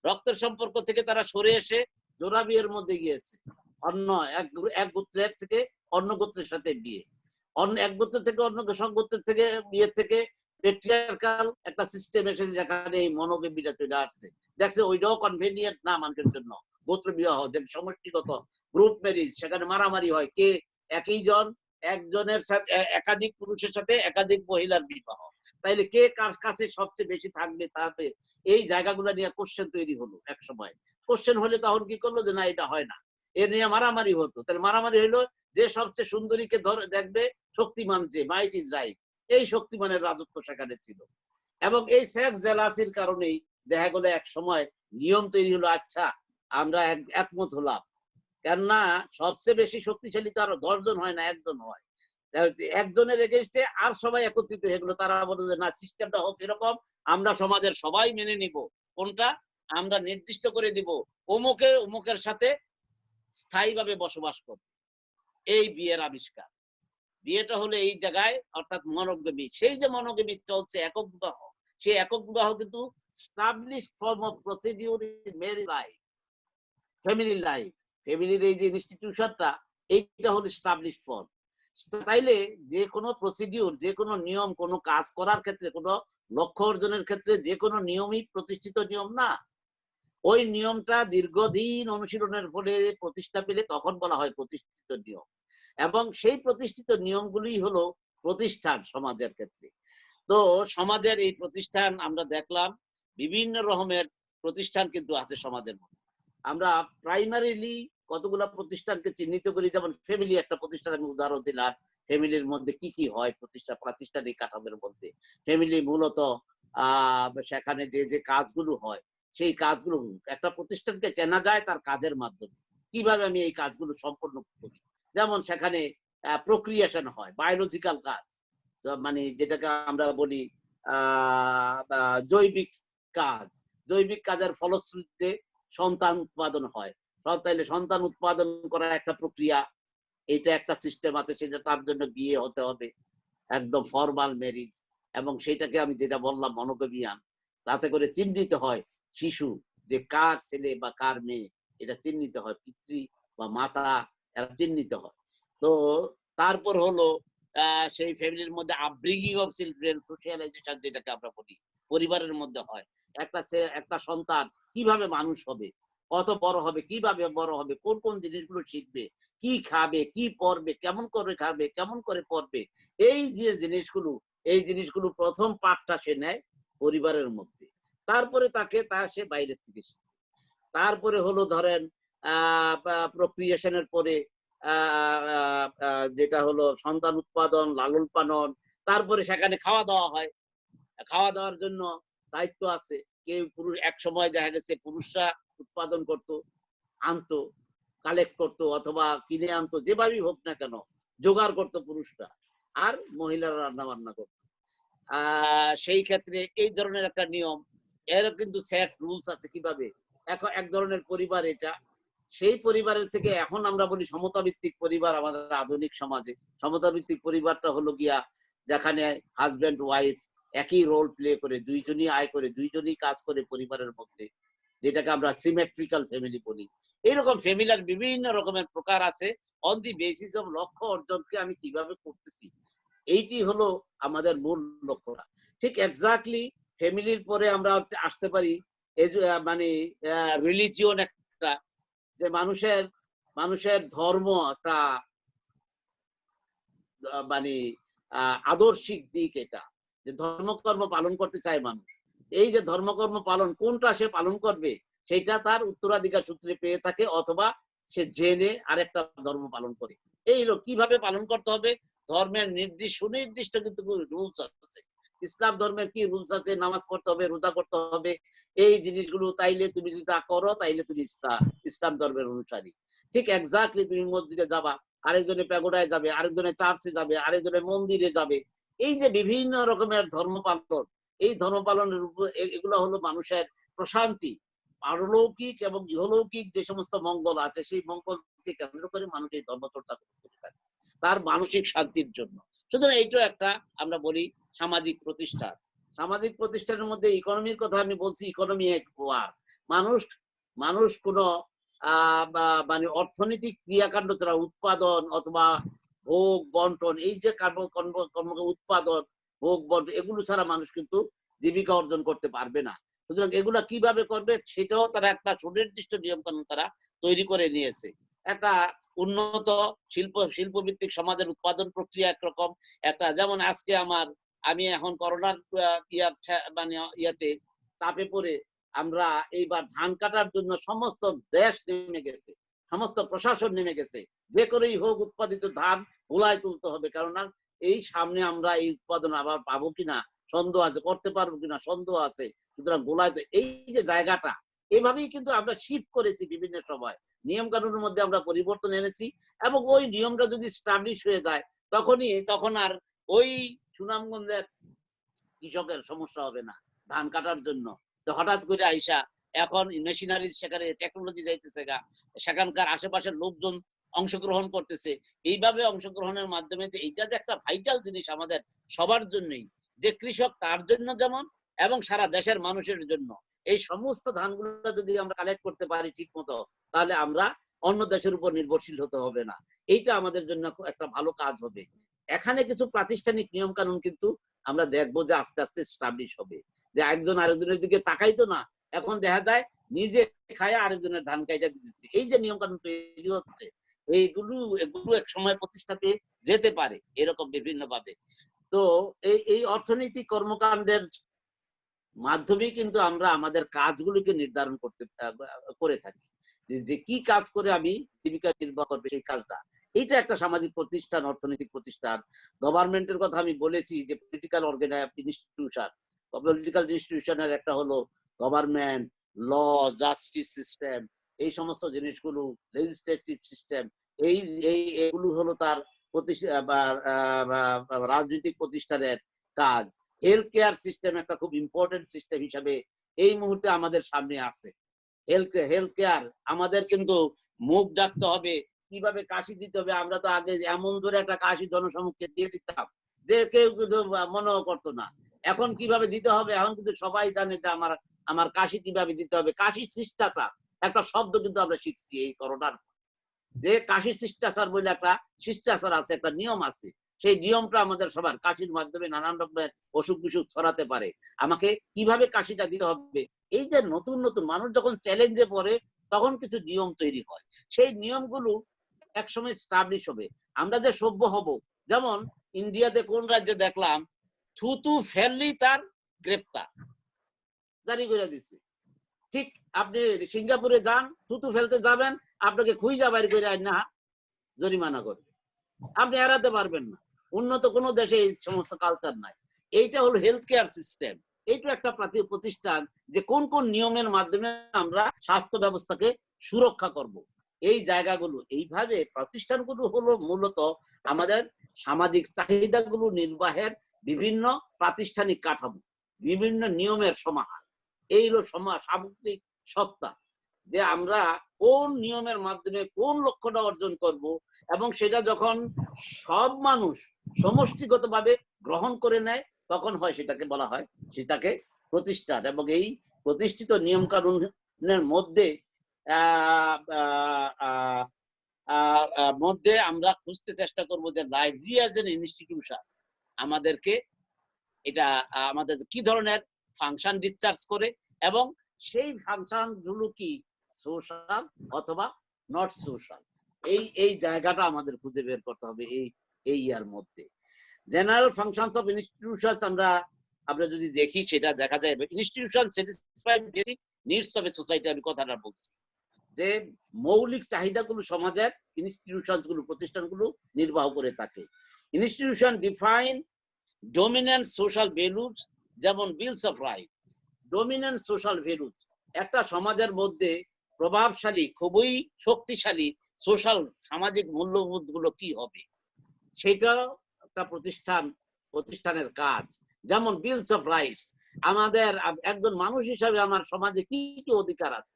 [SPEAKER 2] রক্তের সম্পর্ক থেকে তারা সরে এসে জোড়া বিয়ের মধ্যে গিয়েছে। অন্য এক গোত্রের থেকে অন্য গোত্রের সাথে বিয়ে, অন্য এক গোত্র থেকে অন্য গোত্রের থেকে বিয়ে থেকে পেট্রিয়ার্কাল একটা সিস্টেম এসেছে, যেখানে এই মনোগেমিটা চলে আসছে। দেখছে ওইটাও কনভেনিয়েন্ট না মানুষের জন্য। গোত্র বিবাহ যে সমষ্টিগত গ্রুপ ম্যারেজ, সেখানে মারামারি হয়, কে একজনের সাথে একাধিক পুরুষের সাথে একাধিক মহিলার বিবাহ, তাইলে কে কার কাছে সবচেয়ে বেশি থাকবে, তাতে এই জায়গাগুলো নিয়ে কোশ্চেন তৈরি হলো। এক সময় কোশ্চেন হলে তখন কি করলো, যে না এটা হয় না, এ নিয়ে মারামারি হতো। তাহলে মারামারি হলো, যে সবচেয়ে সুন্দরীকে ধরে দেখবে শক্তিমান, যে মাইট ইজ রাইট, এই শক্তিমানের রাজত্ব সেখানে ছিল। এবং এই সেক্স জেলাসির কারণেই দেখা গেল এক সময় নিয়ম তৈরি হলো, আচ্ছা আমরা একমত হলাম, কেননা সবচেয়ে বেশি শক্তিশালী তো আরো 10 জন হয় না, একজন হয়। একজনের এগেইনস্টে আর সবাই একত্রিত হয়ে গেল। তারা বলে যে না, সিস্টেমটা হোক এরকম, আমরা সমাজের সবাই মেনে নিব। কোনটা? আমরা নির্দিষ্ট করে দিব অমুকের সাথে স্থায়ীভাবে বসবাস করবে। এই বিয়ের আবিষ্কার। বিয়েটা হলো এই জায়গায়, অর্থাৎ মনোগেমি। সেই যে মনোগেমি চলছে, একক বিবাহ, সেই একক বিবাহ কিন্তু established form of procedure in marriage life, family life, ফ্যামিলির এই যে ইনস্টিটিউশনটা, এইটা হলো established form। তাইলে যে কোনো প্রসিডিউর, যে কোনো নিয়ম, কোনো কাজ করার ক্ষেত্রে, কোনো লক্ষ্য অর্জনের ক্ষেত্রে যে কোনো নিয়মই প্রতিষ্ঠিত নিয়ম না। ওই নিয়মটা দীর্ঘদিন অনুশীলনের ফলে প্রতিষ্ঠা পেলে তখন বলা হয় প্রতিষ্ঠিত নিয়ম। এবং সেই প্রতিষ্ঠিত নিয়মগুলি হলো প্রতিষ্ঠান সমাজের ক্ষেত্রে। তো সমাজের এই প্রতিষ্ঠান আমরা দেখলাম, বিভিন্ন রকমের প্রতিষ্ঠান কিন্তু আছে সমাজের মধ্যে। আমরা প্রাইমারিলি কতগুলো প্রতিষ্ঠানকে চিহ্নিত করি, যেমন ফ্যামিলি একটা প্রতিষ্ঠান, আমি উদাহরণ দিলাম। ফ্যামিলির মধ্যে কি কি হয় প্রাতিষ্ঠানিক কাঠামোর মধ্যে? ফ্যামিলি মূলত সেখানে যে যে কাজগুলো হয়, সেই কাজগুলো একটা প্রতিষ্ঠানকে চেনা যায় তার কাজের মাধ্যমে। কিভাবে আমি এই কাজগুলো সম্পন্ন করি? যেমন সেখানে প্রক্রিয়েশন হয়, বায়োলজিক্যাল কাজ, মানে যেটাকে আমরা বলি জৈবিক কাজ। জৈবিক কাজের ফলশ্রুতিতে সন্তান উৎপাদন হয়। তাইলে সন্তান উৎপাদন করা একটা প্রক্রিয়া, এটা একটা সিস্টেম আছে, সেটা তার জন্য বিয়ে হতে হবে, একদম ফর্মাল ম্যারেজ। এবং সেটাকে আমি যেটা বললাম মনোগেমিয়ান, তাতে করে চিহ্নিত হয় শিশু, যে কার ছেলে বা কার মেয়ে, এটা চিহ্নিত হয়, পিতৃ বা মাতা, এরা চিহ্নিত হয়। তো তারপর হলো সেই ফ্যামিলির মধ্যে আপব্রিঙ্গিং অফ চিলড্রেন, সোশ্যালাইজেশন যেটাকে আমরা বলি, পরিবারের মধ্যে হয়। একটা সন্তান কিভাবে মানুষ হবে, কত বড় হবে, কিভাবে বড় হবে, কোন কোন জিনিসগুলো শিখবে, কি খাবে, কি পড়বে, কেমন করে খাবে, কেমন করে পড়বে, এই যে জিনিসগুলো প্রথম পাঠটা সে নেয় পরিবারের মধ্যে। তারপরে সে বাইরের থেকে শিখে। তারপরে হলো ধরেন প্রক্রিয়েশনের পরে যেটা হলো সন্তান উৎপাদন, লালন পালন, তারপরে সেখানে খাওয়া দাওয়া হয়। খাওয়া দাওয়ার জন্য দায়িত্ব আছে। কেউ পুরুষ, এক সময় দেখা গেছে পুরুষরা উৎপাদন করতো, আনতো, কালেক্ট করতো, অথবা কিনে আনতো, যেভাবেই হোক না কেন জোগাড় করতো পুরুষরা, আর মহিলারা রান্না বান্না করতো। সেই ক্ষেত্রে এই ধরনের একটা নিয়ম, এর কিন্তু সেট রুলস আছে কিভাবে। এখন এক ধরনের পরিবার এটা, সেই পরিবারের থেকে এখন আমরা বলি সমতা ভিত্তিক পরিবার। আমাদের আধুনিক সমাজে সমতা ভিত্তিক পরিবারটা হলো গিয়া, যেখানে হাজব্যান্ড ওয়াইফ একই রোল প্লে করে, দুইজনই আয় করে, দুইজনই কাজ করে পরিবারের মধ্যে, যেটাকে আমরা সিমেট্রিক্যাল ফ্যামিলি বলি। এইরকম ফ্যামিলির বিভিন্ন রকমের প্রকার আছে। অন দি বেসিস অফ লক্ষ্য অর্জনকে আমি কিভাবে করতেছি, এইটি হলো আমাদের মূল লক্ষ্যটা। ঠিক এক্স্যাক্টলি ফ্যামিলির পরে আমরা আসতে পারি মানে রিলিজিয়ন, একটা যে মানুষের ধর্ম একটা মানে আদর্শিক দিক, এটা যে ধর্মকর্ম পালন করতে চায় মানুষ। এই যে ধর্মকর্ম পালন কোনটা সে পালন করবে সেটা তার উত্তরাধিকার সূত্রে পেয়ে থাকে, অথবা সে জেনে আরেকটা ধর্ম পালন করে। এই হলো কিভাবে পালন করতে হবে। ধর্মের সুনির্দিষ্ট কিন্তু রুলস আছে। ইসলাম ধর্মের কি রুলস আছে, নামাজ পড়তে হবে, রোজা করতে হবে, এই জিনিসগুলো তাইলে তুমি যদি তা করো তাইলে তুমি ইসলাম ধর্মের অনুসারী। ঠিক এক্স্যাক্টলি তুমি মসজিদে যাবা, আরেকজনে প্যাগোডায় যাবে, আরেকজনে চার্চে যাবে, আরেকজনে মন্দিরে যাবে। এই যে বিভিন্ন রকমের ধর্ম পালন, এই ধর্ম পালনের উপর এগুলো হলো মানুষের প্রশান্তি, পারলৌকিক এবং ইহলৌকিক যে সমস্ত মঙ্গল আছে সেই মঙ্গলকে কেন্দ্র করে মানুষ এই ধর্ম চর্চা করতে থাকে তার মানসিক শান্তির জন্য। সুতরাং এইটা একটা আমরা বলি সামাজিক প্রতিষ্ঠান। সামাজিক প্রতিষ্ঠানের মধ্যে ইকোনমির কথা আমি বলছি, ইকোনমি এক ওয়ার। মানুষ মানুষ কোনো মানে অর্থনৈতিক ক্রিয়াকাণ্ড ছাড়া, উৎপাদন অথবা ভোগ বন্টন, এই যে কর্ম উৎপাদন ভোগ বন্টন এগুলো ছাড়া মানুষ কিন্তু জীবিকা অর্জন করতে পারবে না। সুতরাং এগুলা কিভাবে করবে সেটাও তারা একটা সুনির্দিষ্ট নিয়ম কানুন তারা তৈরি করে নিয়েছে। একটা উন্নত শিল্পভিত্তিক সমাজের উৎপাদন প্রক্রিয়া একরকম, একটা যেমন আজকে আমি এখন করোনার মানে ইয়াতে চাপে পড়ে আমরা এইবার ধান কাটার জন্য সমস্ত দেশ নেমে গেছে, সমস্ত প্রশাসন নেমে গেছে, যে করেই হোক উৎপাদিত ধান গোলায় তুলতে হবে, কারণ এই সামনে আমরা এই উৎপাদন আবার পাবো কিনা সন্দেহ আছে, করতে পারবো কিনা সন্দেহ আছে। সুতরাং গোলায় তো এই যে জায়গাটা এইভাবেই কিন্তু আমরা শিফট করেছি বিভিন্ন সময়, নিয়ম কানুনের মধ্যে আমরা পরিবর্তন এনেছি, এবং ওই নিয়মটা যদি স্টাবলিশ হয়ে যায় তখন আর ওই সুনামগঞ্জের কৃষকের সমস্যা হবে না ধান কাটার জন্য। তো হঠাৎ করে আইসা এখন মেশিনারি, সেখানে টেকনোলজি যাইতেছে গা, সেখানকার আশেপাশের লোকজন অংশগ্রহণ করতেছে। এইভাবে অংশগ্রহণের মাধ্যমে এইটা যে একটা ভাইটাল জিনিস আমাদের সবার জন্যই, যে কৃষক তার জন্য যেমন এবং সারা দেশের মানুষের জন্য, এই সমস্ত ধানগুলো যদি আমরা কালেক্ট করতে পারি ঠিক মতো, তাহলে আমরা অন্য দেশের উপর নির্ভরশীল হতে হবে না। এইটা আমাদের জন্য একটা ভালো কাজ হবে। এখানে কিছু প্রাতিষ্ঠানিক নিয়ম কানুন কিন্তু আমরা দেখবো যে আস্তে আস্তে স্টাবলিশ হবে, যে একজন আরেকজনের দিকে তাকাইতো না, এখন দেখা যায় নিজে খায় আরেকজনের ধান কাইটা দিতেছে। এই যে নিয়ম কানুন তৈরি হচ্ছে, এগুলো এক সময় প্রতিষ্ঠা পেয়ে যেতে পারে এরকম বিভিন্ন ভাবে। তো এই অর্থনৈতিক কর্মকাণ্ডের মাধ্যমে কিন্তু আমরা আমাদের কাজগুলোকে নির্ধারণ করে থাকি, যে কি কাজ করে আমি জীবিকা নির্বাহ করবে সেই কাজটা। এইটা একটা সামাজিক প্রতিষ্ঠান, অর্থনৈতিক প্রতিষ্ঠান। গভর্নমেন্টের কথা আমি বলেছি যে পলিটিক্যাল ইনস্টিটিউশন, পলিটিক্যাল ইনস্টিটিউশনের একটা হলো গভর্নমেন্ট, ল, জাস্টিস সিস্টেম, এই সমস্ত জিনিসগুলো, লেজিসলেটিভ সিস্টেম, এইগুলো হলো তার রাজনৈতিক প্রতিষ্ঠানের কাজ। হেলথ কেয়ার সিস্টেম একটা খুব ইম্পর্টেন্ট সিস্টেম হিসাবে এই মুহূর্তে আমাদের সামনে আছে। হেলথ কেয়ার আমাদের কিন্তু মুখ ডাকতে হবে, কিভাবে কাশি দিতে হবে। আমরা তো আগে এমন ধরে একটা কাশি জনসমক্ষে দিয়ে দিতাম যে কেউ কিন্তু মনেও করতো না। এখন কিভাবে দিতে হবে এখন কিন্তু সবাই জানে যে আমার কাশি কিভাবে দিতে হবে। কাশি শিষ্টাচার একটা শব্দ কিন্তু আমরা শিখছি এই করোনার, যে কাশি শিষ্টাচার বলে একটা শিষ্টাচার আছে, একটা নিয়ম আছে। সেই নিয়মটা আমাদের সবার, কাশির মাধ্যমে নানান রকমের অসুখ বিসুখ ছড়াতে পারে, আমাকে কিভাবে কাশিটা দিতে হবে। এই যে নতুন নতুন মানুষ যখন চ্যালেঞ্জে পড়ে তখন কিছু নিয়ম তৈরি হয়, সেই নিয়মগুলো একসময় স্টাবলিশ হবে, আমরা যে সভ্য হব। যেমন ইন্ডিয়াতে কোন রাজ্যে দেখলাম থুতু ফেললেই তার গ্রেফতার জারি করে দিচ্ছে। ঠিক আপনি সিঙ্গাপুরে যান, থুতু ফেলতে যাবেন, আপনাকে খুঁজা বাইর করে না জরিমানা করবে, আপনি এড়াতে পারবেন না। উন্নত কোন দেশে এই সমস্ত কালচার নাই। এইটা হলো হেলথ কেয়ার সিস্টেম। এইটা একটা প্রতিষ্ঠান যে কোন কোন নিয়মের মাধ্যমে আমরা স্বাস্থ্য ব্যবস্থাকে সুরক্ষা করব। এই জায়গাগুলো, এইভাবে প্রতিষ্ঠানগুলো হলো মূলত আমাদের সামাজিক চাহিদাগুলো নির্বাহের বিভিন্ন প্রাতিষ্ঠানিক কাঠামো, বিভিন্ন নিয়মের সমাহার। এই হলো সামগ্রিক সত্তা, যে আমরা কোন নিয়মের মাধ্যমে কোন লক্ষ্যটা অর্জন করব, এবং সেটা যখন সব মানুষ সমষ্টিগতভাবে গ্রহণ করে নেয় তখন হয় সেটাকে বলা হয় সেটাকে প্রতিষ্ঠান। এবং এই প্রতিষ্ঠিত নিয়ম কানুনের মধ্যে আমরা খুঁজতে চেষ্টা করব যে লাইব্রেরি অ্যাজ এন ইনস্টিটিউশন আমাদেরকে এটা আমাদের কি ধরনের ফাংশন ডিসচার্জ করে, এবং সেই ফাংশন গুলো কি সোশ্যাল অথবা নট সোশ্যাল, এই জায়গাটা আমাদের খুঁজে বের করতে হবে এই ইয়ার মধ্যে। জেনারেল ফাংশনস অফ ইনস্টিটিউশনস আমরা আমরা যদি দেখি সেটা দেখা যায় institution satisfy basic needs of a society, আমি কথাটা বলছি যে মৌলিক চাহিদাগুলো সমাজের ইনস্টিটিউশনগুলো প্রতিষ্ঠানগুলো নির্বাহ করে থাকে। Institution define dominant social values, যেমন bills of right. Dominant social values, একটা সমাজের মধ্যে প্রভাবশালী খুবই শক্তিশালী সোশ্যাল সামাজিক মূল্যবোধ গুলো কি হবে সেটা একটা প্রতিষ্ঠানের কাজ। যেমন বিলস অফ রাইটস, আমাদের একজন মানুষ হিসাবে আমার সমাজে কি কি অধিকার আছে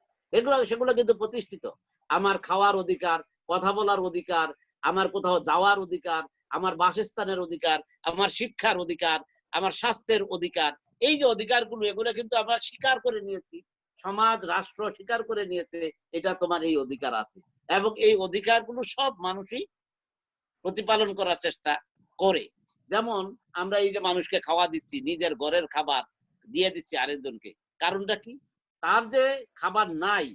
[SPEAKER 2] সেগুলো কিন্তু প্রতিষ্ঠিত। আমার খাওয়ার অধিকার, কথা বলার অধিকার, আমার কোথাও যাওয়ার অধিকার, আমার বাসস্থানের অধিকার, আমার শিক্ষার অধিকার, আমার স্বাস্থ্যের অধিকার, এই যে অধিকারগুলো এগুলো কিন্তু আমরা স্বীকার করে নিয়েছি, সমাজ রাষ্ট্র স্বীকার করে নিয়েছে এটা তোমার এই অধিকার আছে, এবং এই অধিকারগুলো সব মানুষই প্রতিপালন করার চেষ্টা করে। যেমন আমরা এই যে মানুষকে খাওয়া দিচ্ছি, নিজের ঘরের খাবার দিয়ে দিচ্ছি আরেকজনকে, কারণটা কি? তার যে খাবার নাই,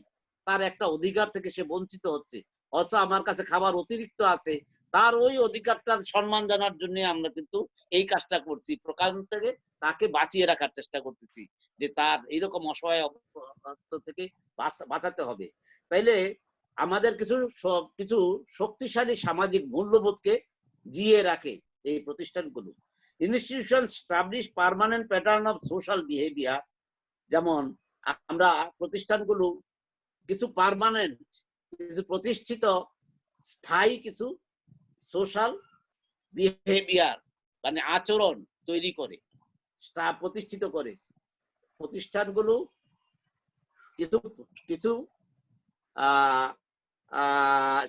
[SPEAKER 2] তার একটা অধিকার থেকে সে বঞ্চিত হচ্ছে, অথচ আমার কাছে খাবার অতিরিক্ত আছে, তার ওই অধিকারটার সম্মান জানার জন্য আমরা কিন্তু এই কাজটা করছি, প্রকাশ থেকে তাকে বাঁচিয়ে রাখার চেষ্টা করতেছি, যে তার এইরকম অসহায় অবস্থা থেকে বাঁচাতে হবে। তাইলে আমাদের কিছু শক্তিশালী সামাজিক মূল্যবোধকে জিয়ে রাখে এই প্রতিষ্ঠানগুলো। Institution establish permanent pattern of social behaviour, যেমন আমরা প্রতিষ্ঠানগুলো কিছু পার্মানেন্ট, কিছু প্রতিষ্ঠিত স্থায়ী কিছু সোশ্যাল বিহেভিয়ার মানে আচরণ তৈরি করে, প্রতিষ্ঠিত করে। প্রতিষ্ঠানগুলো কিছু কিছু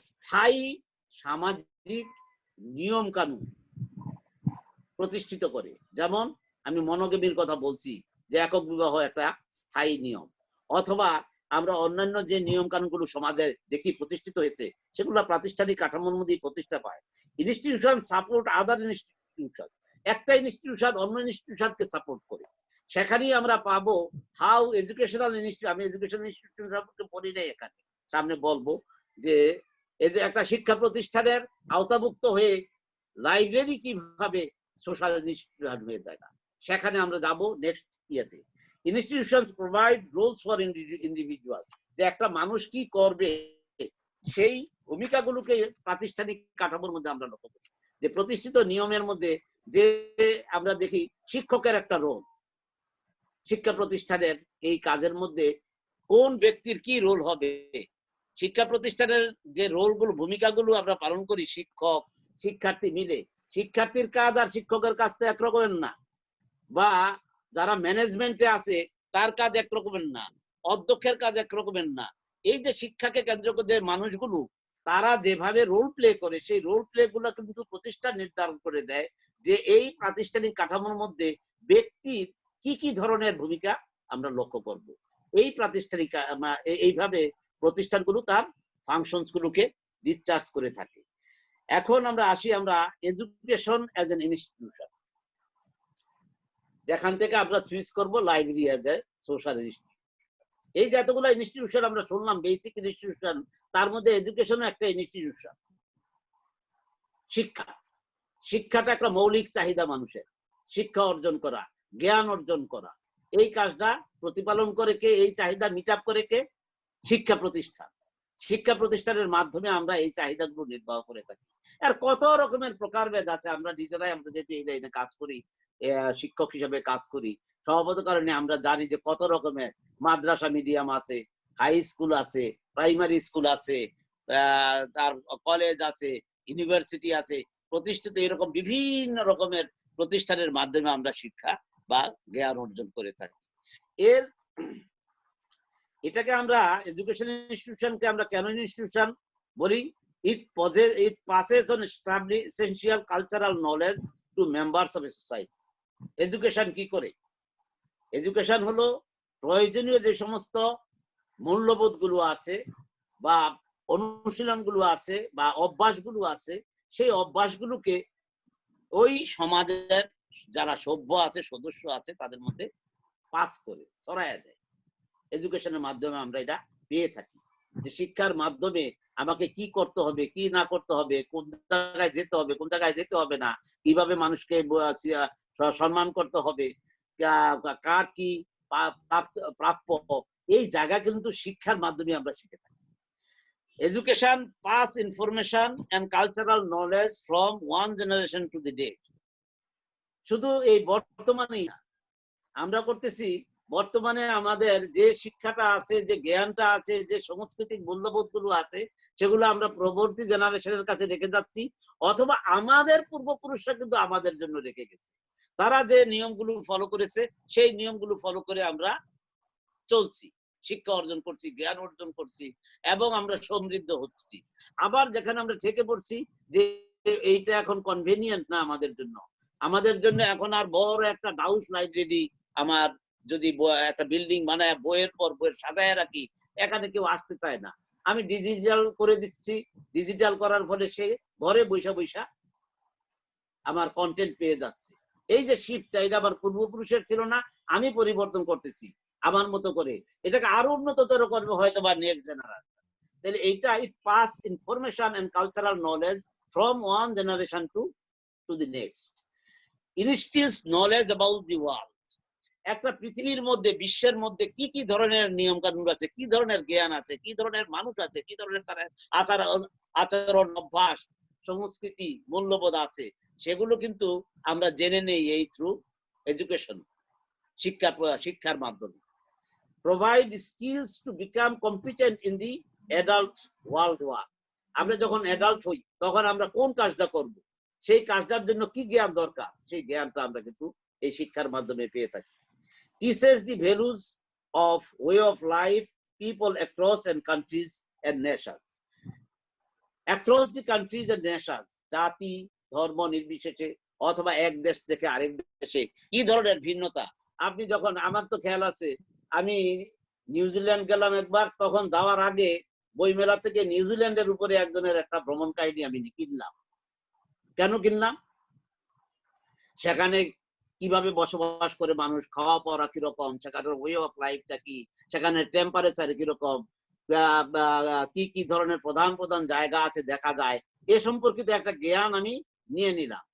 [SPEAKER 2] স্থায়ী সামাজিক নিয়ম কানুন প্রতিষ্ঠিত করে। যেমন আমি মনোগেমির কথা বলছি যে একক বিবাহ একটা স্থায়ী নিয়ম, অথবা আমরা অন্যান্য যে নিয়ম কানুনগুলো সমাজে দেখি প্রতিষ্ঠিত হয়েছে সেগুলো প্রাতিষ্ঠানিক কাঠামোর মধ্যে প্রতিষ্ঠা পায়। ইনস্টিটিউশন সাপোর্ট আদার ইনস্টিটিউশন, একটা ইনস্টিটিউশন অন্য ইনস্টিটিউশনকে সাপোর্ট করে। সেখানেই আমরা পাবো হাউ এডুকেশনাল ইনস্টিটিউশন, আমি এডুকেশনাল ইনস্টিটিউশন সম্পর্কে পড়ি নাই, এখানে সামনে বলবো যে এই যে একটা শিক্ষা প্রতিষ্ঠানের আওতাভুক্ত হয়ে লাইব্রেরি কিভাবে সোশ্যাল ইনস্টিটিউশন হয়ে যায় না, সেখানে আমরা যাব নেক্সট ইয়াতে। Institutions provide roles for individual, যে একটা মানুষ কি করবে সেই ভূমিকাগুলোকে প্রাতিষ্ঠানিক কাঠামোর মধ্যে আমরা লক্ষ্য করি। যে প্রতিষ্ঠিত নিয়মের মধ্যে যে আমরা দেখি শিক্ষকের একটা রোল, শিক্ষা প্রতিষ্ঠানের এই কাজের মধ্যে কোন ব্যক্তির কি রোল হবে, শিক্ষা প্রতিষ্ঠানের যে রোলগুলো ভূমিকাগুলো আমরা পালন করি শিক্ষক শিক্ষার্থী মিলে, শিক্ষার্থীর কাজ আর শিক্ষকের কাজ তো একরকমের না, বা যারা ম্যানেজমেন্টে আছে তার কাজ একরকমের না, অধ্যক্ষের কাজ একরকমের না। এই যে শিক্ষাকে কেন্দ্র করে যে মানুষগুলো তারা যেভাবে রোল প্লে করে, সেই রোল প্লে গুলো কিন্তু প্রতিষ্ঠান নির্ধারণ করে দেয় যে এই প্রাতিষ্ঠানিক কাঠামোর মধ্যে ব্যক্তির কি কি ধরনের ভূমিকা আমরা লক্ষ্য করব। এই প্রাতিষ্ঠানিক এইভাবে প্রতিষ্ঠানগুলো তার ফাংশনস গুলোকে ডিসচার্জ করে থাকে। এখন আমরা আসি আমরা এডুকেশন অ্যাজ এন ইনস্টিটিউশন, যেখান থেকে আমরা চুজ করব library as a social institution. এই যে এতগুলো ইনস্টিটিউশন আমরা শুনলাম, বেসিক ইনস্টিটিউশন, তার মধ্যে এডুকেশনও একটা ইনস্টিটিউশন। শিক্ষাটা একটা মৌলিক চাহিদা মানুষের, শিক্ষা অর্জন করা, জ্ঞান অর্জন করা, এই কাজটা প্রতিপালন করে কে, এই চাহিদা মিট আপ করে কে? শিক্ষা প্রতিষ্ঠান। শিক্ষা প্রতিষ্ঠানের মাধ্যমে আমরা এই চাহিদাগুলো নির্বাহ করে থাকি। আর কত রকমের প্রকারভেদ আছে, আমরা নিজেরাই, আমরা যেহেতু এই লাইনে কাজ করি, শিক্ষক হিসেবে কাজ করি, স্বভাবত কারণে আমরা জানি যে কত রকমের মাদ্রাসা মিডিয়াম আছে, হাই স্কুল আছে, প্রাইমারি স্কুল আছে, তার কলেজ আছে, ইউনিভার্সিটি আছে, প্রতিষ্ঠিত এরকম বিভিন্ন রকমের প্রতিষ্ঠানের মাধ্যমে আমরা শিক্ষা বা জ্ঞান অর্জন করে থাকি। এটাকে আমরা এডুকেশন ইনস্টিটিউশনকে আমরা কেন ইনস্টিটিউশন বলি? it passes on essential cultural knowledge to members of a society. Education কি করে? এডুকেশন হলো প্রয়োজনীয় যে সমস্ত মূল্যবোধ গুলো আছে বা অনুশীলন গুলো আছে বা অভ্যাস গুলো আছে, সেই অভ্যাস গুলোকে ওই সমাজের যারা সভ্য আছে, সদস্য আছে, তাদের মধ্যে পাস করে ছড়াইয়া দেয়। এডুকেশনের মাধ্যমে আমরা এটা পেয়ে থাকি যে শিক্ষার মাধ্যমে আমাকে কি করতে হবে, কি না করতে হবে, কোন জায়গায় যেতে হবে, কোন জায়গায় যেতে হবে না, কিভাবে মানুষকে সম্মান করতে হবে, কার কি প্রাপ্য, এই জায়গা কিন্তু শিক্ষার মাধ্যমে আমরা শিখে থাকি। Education pass information and cultural knowledge from one generation to the next. শুধু এই বর্তমানেই না, আমরা করতেছি বর্তমানে আমাদের যে শিক্ষাটা আছে, যে জ্ঞানটা আছে, যে সাংস্কৃতিক মূল্যবোধ গুলো আছে, সেগুলো আমরা পরবর্তী জেনারেশনের কাছে রেখে যাচ্ছি, অথবা আমাদের পূর্বপুরুষরা কিন্তু আমাদের জন্য রেখে গেছে। তারা যে নিয়মগুলো ফলো করেছে সেই নিয়মগুলো ফলো করে আমরা চলছি, শিক্ষা অর্জন করছি, জ্ঞান অর্জন করছি, এবং আমরা সমৃদ্ধ হচ্ছি। আবার যেখানে আমরা ঠেকে পড়ছি যে এইটা এখন কনভেনিয়েন্ট না আমাদের জন্য, আমাদের জন্য এখন আর বড় একটা ডাউস লাইব্রেরি, আমার যদি একটা বিল্ডিং বানায় বইয়ের পর বইয়ের সাজায় রাখি, এখানে কেউ আসতে চায় না, আমি ডিজিটাল করে দিচ্ছি। ডিজিটাল করার ফলে সে ঘরে বৈশা বৈশা আমার কন্টেন্ট পেয়ে যাচ্ছে। এই যে শিফটটা, এটা আমার পূর্বপুরুষের ছিল না, আমি পরিবর্তন করতেছি আমার মতো করে, এটাকে আরো উন্নততর করবে হয়তো বা নেক্সট জেনারেশন। তাহলে এইটা it pass information and cultural knowledge from one generation to the next. Instils knowledge about the world. একটা পৃথিবীর মধ্যে, বিশ্বের মধ্যে কি কি ধরনের নিয়ম কানুন আছে, কি ধরনের জ্ঞান আছে, কি ধরনের মানুষ আছে, কি ধরনের তার আচরণ অভ্যাস, সংস্কৃতি, মূল্যবোধ আছে, সেগুলো কিন্তু আমরা জেনে নেই এই থ্রু এডুকেশন, শিক্ষার মাধ্যমে। Provide skills to become competent in the adult world war. আমরা যখন অ্যাডাল্ট হই তখন আমরা কোন কাজটা করব, সেই কাজটার জন্য কি জ্ঞান দরকার, সেই জ্ঞানটা আমরা কিন্তু এই শিক্ষার মাধ্যমে পেয়ে থাকি। Teaches the values of way of life people across and countries and nations. Across the countries and nations, জাতি ধর্ম নির্বিশেষে অথবা এক দেশ থেকে আরেক দেশে কি ধরনের ভিন্নতা। আপনি যখন, আমার তো খেয়াল আছে, আমি নিউজিল্যান্ড গেলাম একবার, তখন যাওয়ার আগে বইমেলা থেকে নিউজিল্যান্ডের উপরে একজনের একটা ভ্রমণ কাহিনী আমি কিনলাম। কেন কিনলাম? সেখানে কিভাবে বসবাস করে মানুষ, খাওয়া পড়া কিরকম, সেখানের ওয়ে অফ লাইফটা কি, সেখানে টেম্পারেচার কিরকম, কি কি ধরনের প্রধান প্রধান জায়গা আছে দেখা যায়, এ সম্পর্কিত একটা জ্ঞান আমি নিয়ে নিলাম।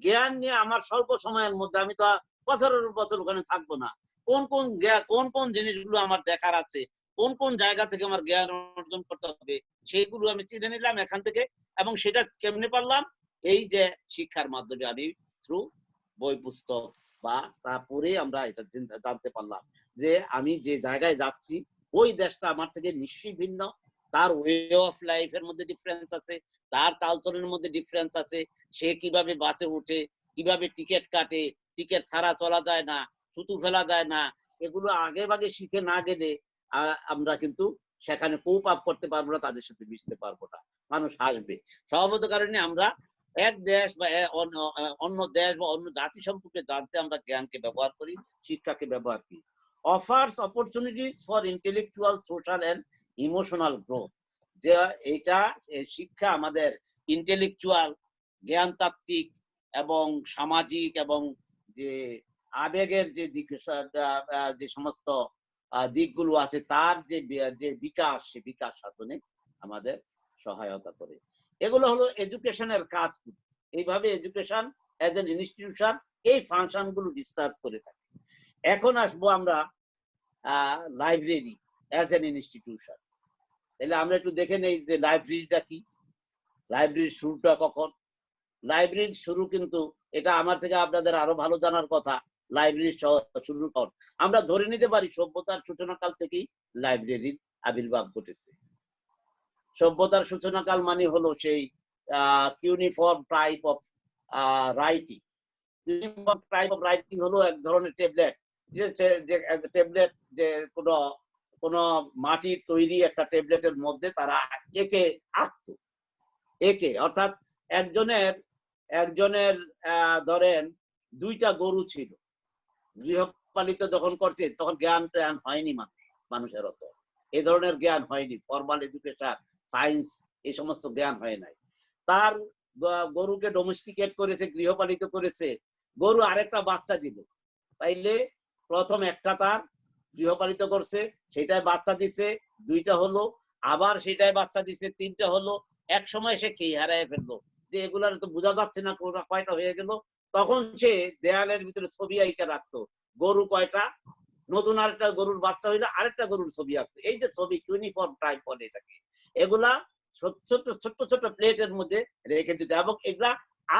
[SPEAKER 2] জ্ঞান নিয়ে আমার স্বল্প সময়ের মধ্যে, আমি তো বছরের বছর ওখানে থাকবো না, কোন কোন জিনিসগুলো আমার দেখার আছে, কোন কোন জায়গা থেকে আমার জ্ঞান অর্জন করতে হবে, সেইগুলো আমি চিনে নিলাম এখান থেকে। এবং সেটা কেমনে পারলাম? এই যে শিক্ষার মাধ্যমে আমি থ্রু বই পুস্তক বা তা পড়ে আমরা এটা জানতে পারলাম যে আমি যে জায়গায় যাচ্ছি ওই দেশটা আমার থেকে নিশ্চয়ই ভিন্ন, তার ওয়ে অফ লাইফের মধ্যে ডিফারেন্স আছে, তার চালচলনের মধ্যে ডিফারেন্স আছে, সে কিভাবে বাসে উঠে, কিভাবে টিকিট কাটে, টিকিট ছাড়া চলা যায় না, থুতু ফেলা যায় না, এগুলো আগে ভাগে শিখে না গেলে আমরা কিন্তু সেখানে কোপ আপ করতে পারবো না, তাদের সাথে মিশতে পারবো না, মানুষ হাসবে। স্বভাবত কারণে আমরা এক দেশ বা অন্য দেশ বা অন্য জাতি সম্পর্কে জানতে আমরা জ্ঞানকে ব্যবহার করি, শিক্ষাকে ব্যবহার করি। Offers opportunities for intellectual, social and emotional growth. যে এটা শিক্ষা আমাদের ইন্টেলেকচুয়াল, জ্ঞানতাত্ত্বিক এবং সামাজিক এবং যে আবেগের যে দিক, যে সমস্ত দিকগুলো আছে, তার যে বিকাশ, সে বিকাশ সাধনে আমাদের সহায়তা করে। এগুলো হলো এডুকেশনের কাজ। এইভাবে এডুকেশন অ্যাজ এন ইনস্টিটিউশন এই ফাংশন গুলো ডিসচার্জ করে থাকে। এখন আসবো আমরা লাইব্রেরি অ্যাজ এন ইনস্টিটিউশন। তাহলে আমরা একটু দেখে নেই যে লাইব্রেরিটা কি, লাইব্রেরির শুরুটা কখন। লাইব্রেরির শুরু কিন্তু, এটা আমার থেকে আপনাদের আরো ভালো জানার কথা, লাইব্রেরির শুরু কখন। আমরা ধরে নিতে পারি সভ্যতার সূচনাকাল থেকেই লাইব্রেরির আবির্ভাব ঘটেছে। সভ্যতার সূচনাকাল মানে হলো সেই uniform type of writing. Uniform type of writing হলো এক ধরনের ট্যাবলেট, যে ট্যাবলেট, যে কোনো মাটির তৈরি একটা ট্যাবলেটের মধ্যে তারা একে আঁকতো, একে, অর্থাৎ একজনের ধরেন দুইটা গরু ছিল, গৃহপালিত যখন করছে তখন জ্ঞান হয়নি মানুষের অত, এই ধরনের জ্ঞান হয়নি, ফর্মাল এডুকেশন, সায়েন্স, এই সমস্ত জ্ঞান হয় নাই। তার গরুকে ডোমেস্টিকেট করেছে, গৃহপালিত করেছে, গরু আরেকটা বাচ্চা দিল, তাইলে প্রথম একটা তার গৃহপালিত করছে, সেটাই বাচ্চা দিছে, দুইটা হলো, আবার সেটাই বাচ্চা দিছে, তিনটা হলো, এক সময় সে খেয়ে হারায় ফেললো, যে এগুলার তো বোঝা যাচ্ছে না কয়টা হয়ে গেল। তখন সে দেয়ালের ভিতরে ছবি আঁকা রাখতো, গরু কয়টা, নতুন আরেকটা গরুর বাচ্চা হইলে আরেকটা গরুর ছবি আঁকতো। এই যে ছবি ইউনিফর্ম টাইপ বলে এটাকে, এগুলা ছোট ছোট ছোট প্লেটের মধ্যে রেখে দিত এবং এগুলা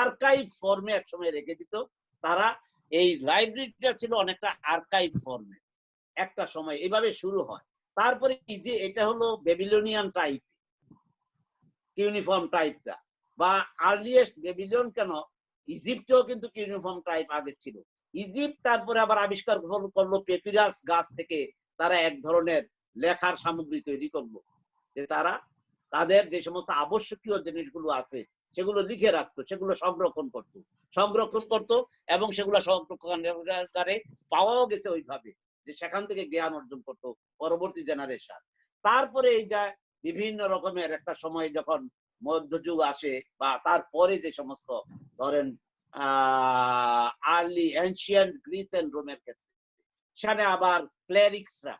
[SPEAKER 2] আর্কাইভ ফর্মে একসময় রেখে দিত তারা। এই লাইব্রেরিটা ছিল অনেকটা আর্কাইভ ফর্মে একটা সময়, এইভাবে শুরু হয়। তারপরে এই যে এটা হলো বেবিলনিয়ান টাইপ ইউনিফর্ম টাইপটা, বা আর্লিয়েস্ট বেবিলিয়ন কেন, ইজিপ্টেও কিন্তু ইউনিফর্ম টাইপ আগে ছিল। ইজিপ্ট তারপরে আবার আবিষ্কার করলো পেপিরাস গাছ থেকে তারা এক ধরনের লেখার সামগ্রী তৈরি করলো, যে তারা তাদের যে সমস্ত আবশ্যকীয় জিনিসগুলো আছে সেগুলো লিখে রাখতো, সেগুলো সংরক্ষণ করত এবং সেগুলো সংরক্ষণকারে পাওয়াও গেছে ওইভাবে যে সেখান থেকে জ্ঞান অর্জন করত পরবর্তী জেনারেশন। তারপরে এই যা বিভিন্ন রকমের একটা সময় যখন মধ্যযুগ আসে বা তারপরে যে সমস্ত ধরেন আর্লি এনশিয়েন্ট গ্রিস এন্ড রোমের ক্ষেত্রে, সেখানে আবার ক্লেরিক্সরা,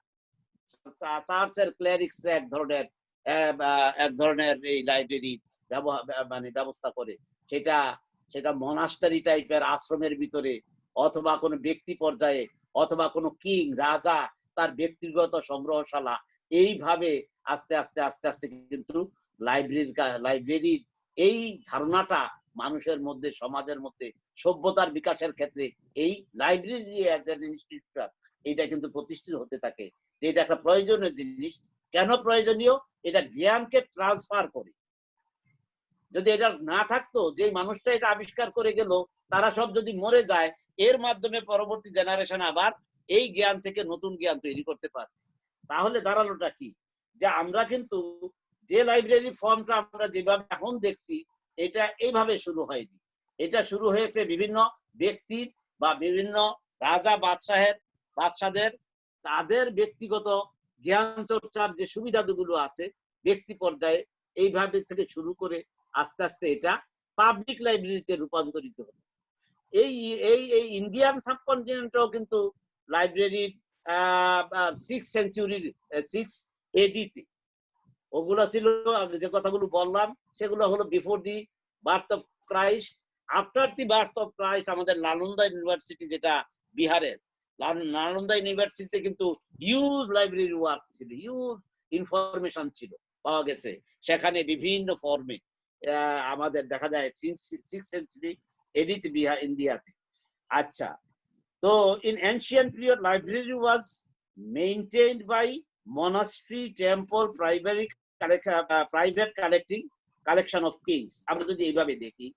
[SPEAKER 2] চার্চের ক্লেরিক্সরা এক ধরনের এই লাইব্রেরি মানে ব্যবস্থা করে। সেটা মনাস্টারি টাইপের আশ্রমের ভিতরে অথবা কোনো ব্যক্তি পর্যায়ে অথবা কোনো কিং রাজা তার ব্যক্তিগত সংগ্রহশালা, এইভাবে আস্তে আস্তে আস্তে আস্তে কিন্তু লাইব্রেরির এই ধারণাটা মানুষের মধ্যে, সমাজের মধ্যে সভ্যতার বিকাশের ক্ষেত্রে এই লাইব্রেরি ইনস্টিটিউট এটা কিন্তু প্রতিষ্ঠিত হতে থাকে, যে এটা একটা প্রয়োজনীয় জিনিস। কেন প্রয়োজনীয়? এটা জ্ঞানকে ট্রান্সফার করে। যদি এটা না থাকতো, যে মানুষটা এটা আবিষ্কার করে গেল তারা সব যদি মরে যায়, এর মাধ্যমে পরবর্তী জেনারেশন আবার এই জ্ঞান থেকে নতুন জ্ঞান তৈরি করতে পারে। তাহলে দাঁড়ালোটা কি, যে আমরা কিন্তু যে লাইব্রেরি ফর্মটা আমরা যেভাবে এখন দেখছি, এটা এইভাবে শুরু হয়নি। এটা শুরু হয়েছে বিভিন্ন ব্যক্তির বা বিভিন্ন রাজা বাদশাদের তাদের ব্যক্তিগত জ্ঞান চর্চার যে সুবিধাগুলো আছে ব্যক্তি পর্যায়ে, এইভাবে থেকে শুরু করে আস্তে আস্তে এটা পাবলিক লাইব্রেরিতে রূপান্তরিত হলো। এই এই এই ইন্ডিয়ান সাবকন্টিনেন্টেও কিন্তু লাইব্রেরির 6th সেঞ্চুরির 6 AD তে ওগুলো ছিল, যে কথাগুলো বললাম সেগুলো হলো before the birth of Christ. After the birth of Christ আমাদের নালন্দা ইউনিভার্সিটি, যেটা বিহারের নালন্দা ইউনিভার্সিটিতে কিন্তু হিউজ লাইব্রেরি ওয়ার্ক ছিল, হিউজ ইনফরমেশন ছিল, পাওয়া গেছে সেখানে বিভিন্ন ফর্মে। আমাদের দেখা যায় 6th সেঞ্চুরি AD তে ইন্ডিয়াতে। আচ্ছা, তো in ancient period library was maintained by monastery, temple, private collection of kings, আমরা যদি এইভাবে দেখি।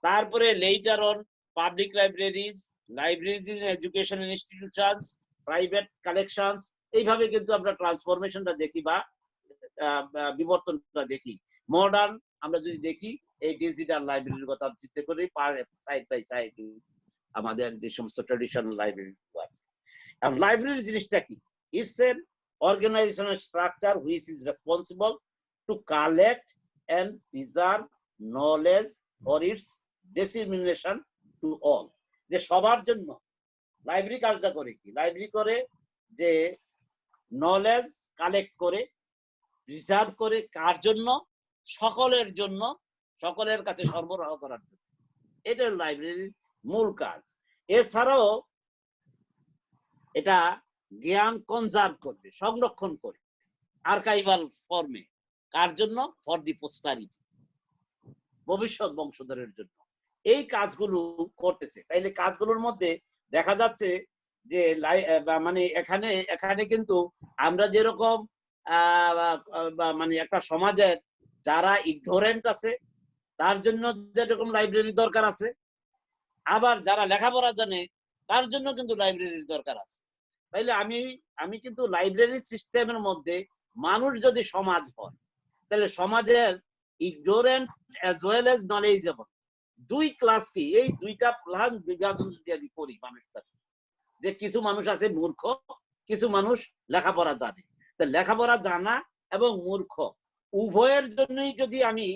[SPEAKER 2] তারপরে later on public libraries in education institutions, private collections, এইভাবে কিন্তু আমরা ট্রান্সফরমেশনটা দেখি বা বিবর্তনটা দেখি। মডার্ন আমরা যদি দেখি এই ডিজিটাল লাইব্রেরির কথা চিন্তা করি, সাইড বাই সাইড আমাদের যে সমস্ত ট্র্যাডিশনাল লাইব্রেরি আছে। এখন লাইব্রেরি জিনিসটা কি? It's an organisational structure which is responsible to collect and preserve knowledge for its dissemination to all. যে সবার জন্য লাইব্রেরি কাজটা করে কি? লাইব্রেরি করে যে নলেজ কালেক্ট করে, রিজার্ভ করে, কার জন্য? সকলের জন্য, সকলের কাছে সরবরাহ করার জন্য। এটা লাইব্রেরির মূল কাজ। এছাড়াও এটা জ্ঞান কনজার্ভ করবে, সংরক্ষণ করে আর্কাইভাল ফর্মে। কার জন্য? ফর দি পোস্টারিটি, ভবিষ্যৎ বংশধরের জন্য। এই কাজগুলো করতেছে। তাইলে কাজগুলোর মধ্যে দেখা যাচ্ছে যে মানে এখানে কিন্তু আমরা যেরকম মানে একটা সমাজের যারা ইগনোরেন্ট আছে তার জন্য যেরকম লাইব্রেরি দরকার আছে, আবার যারা লেখাপড়া জানে তার জন্য কিন্তু লাইব্রেরির দরকার আছে। তাইলে আমি কিন্তু লাইব্রেরি সিস্টেমের মধ্যে মানুষ যদি সমাজ হয়, তাহলে সমাজের ignorant as well as knowledgeable দুই ক্লাস কি, এই দুইটা প্রধান বিভাজন যদি আমি করি মানুষটার, যে কিছু মানুষ আছে মূর্খ, কিছু মানুষ লেখাপড়া জানে। তা লেখাপড়া জানা এবং মূর্খ উভয়ের জন্যই যদি আমি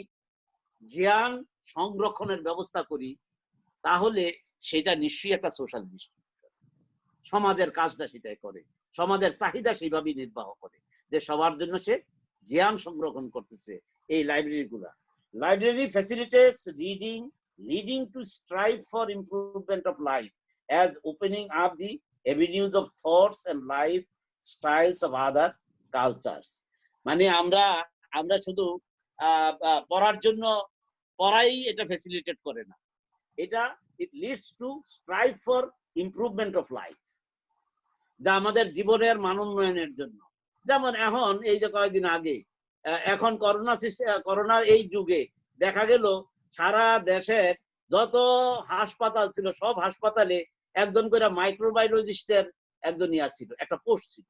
[SPEAKER 2] জ্ঞান সংরক্ষণের ব্যবস্থা করি, তাহলে সেটা নিশ্চয়ই একটা সোশ্যাল ইনস্টিটিউশন। সমাজের কাজটা সেটাই করে, সমাজের চাহিদা সেইভাবেই নির্বাহ করে, যে সবার জন্য সে জ্ঞান সংরক্ষণ করতেছে। এই লাইব্রেরি গুলা, library facilitates reading, leading to strive for improvement of life as opening up the avenues of thoughts and life styles of other cultures. মানে আমরা আমরা শুধু পড়ার জন্য পড়াই এটা ফ্যাসিলিটেট করে না, এটা it leads to strive for improvement of life, যা আমাদের জীবনের মানোন্নয়নের জন্য। যেমন এখন এই যে কয়েকদিন আগে এখন করোনার এই যুগে দেখা গেল সারা দেশের যত হাসপাতাল ছিল সব হাসপাতালে একজন করে মাইক্রোবায়োলজিস্টের একজন ইয়া ছিল, একটা পোস্ট ছিল।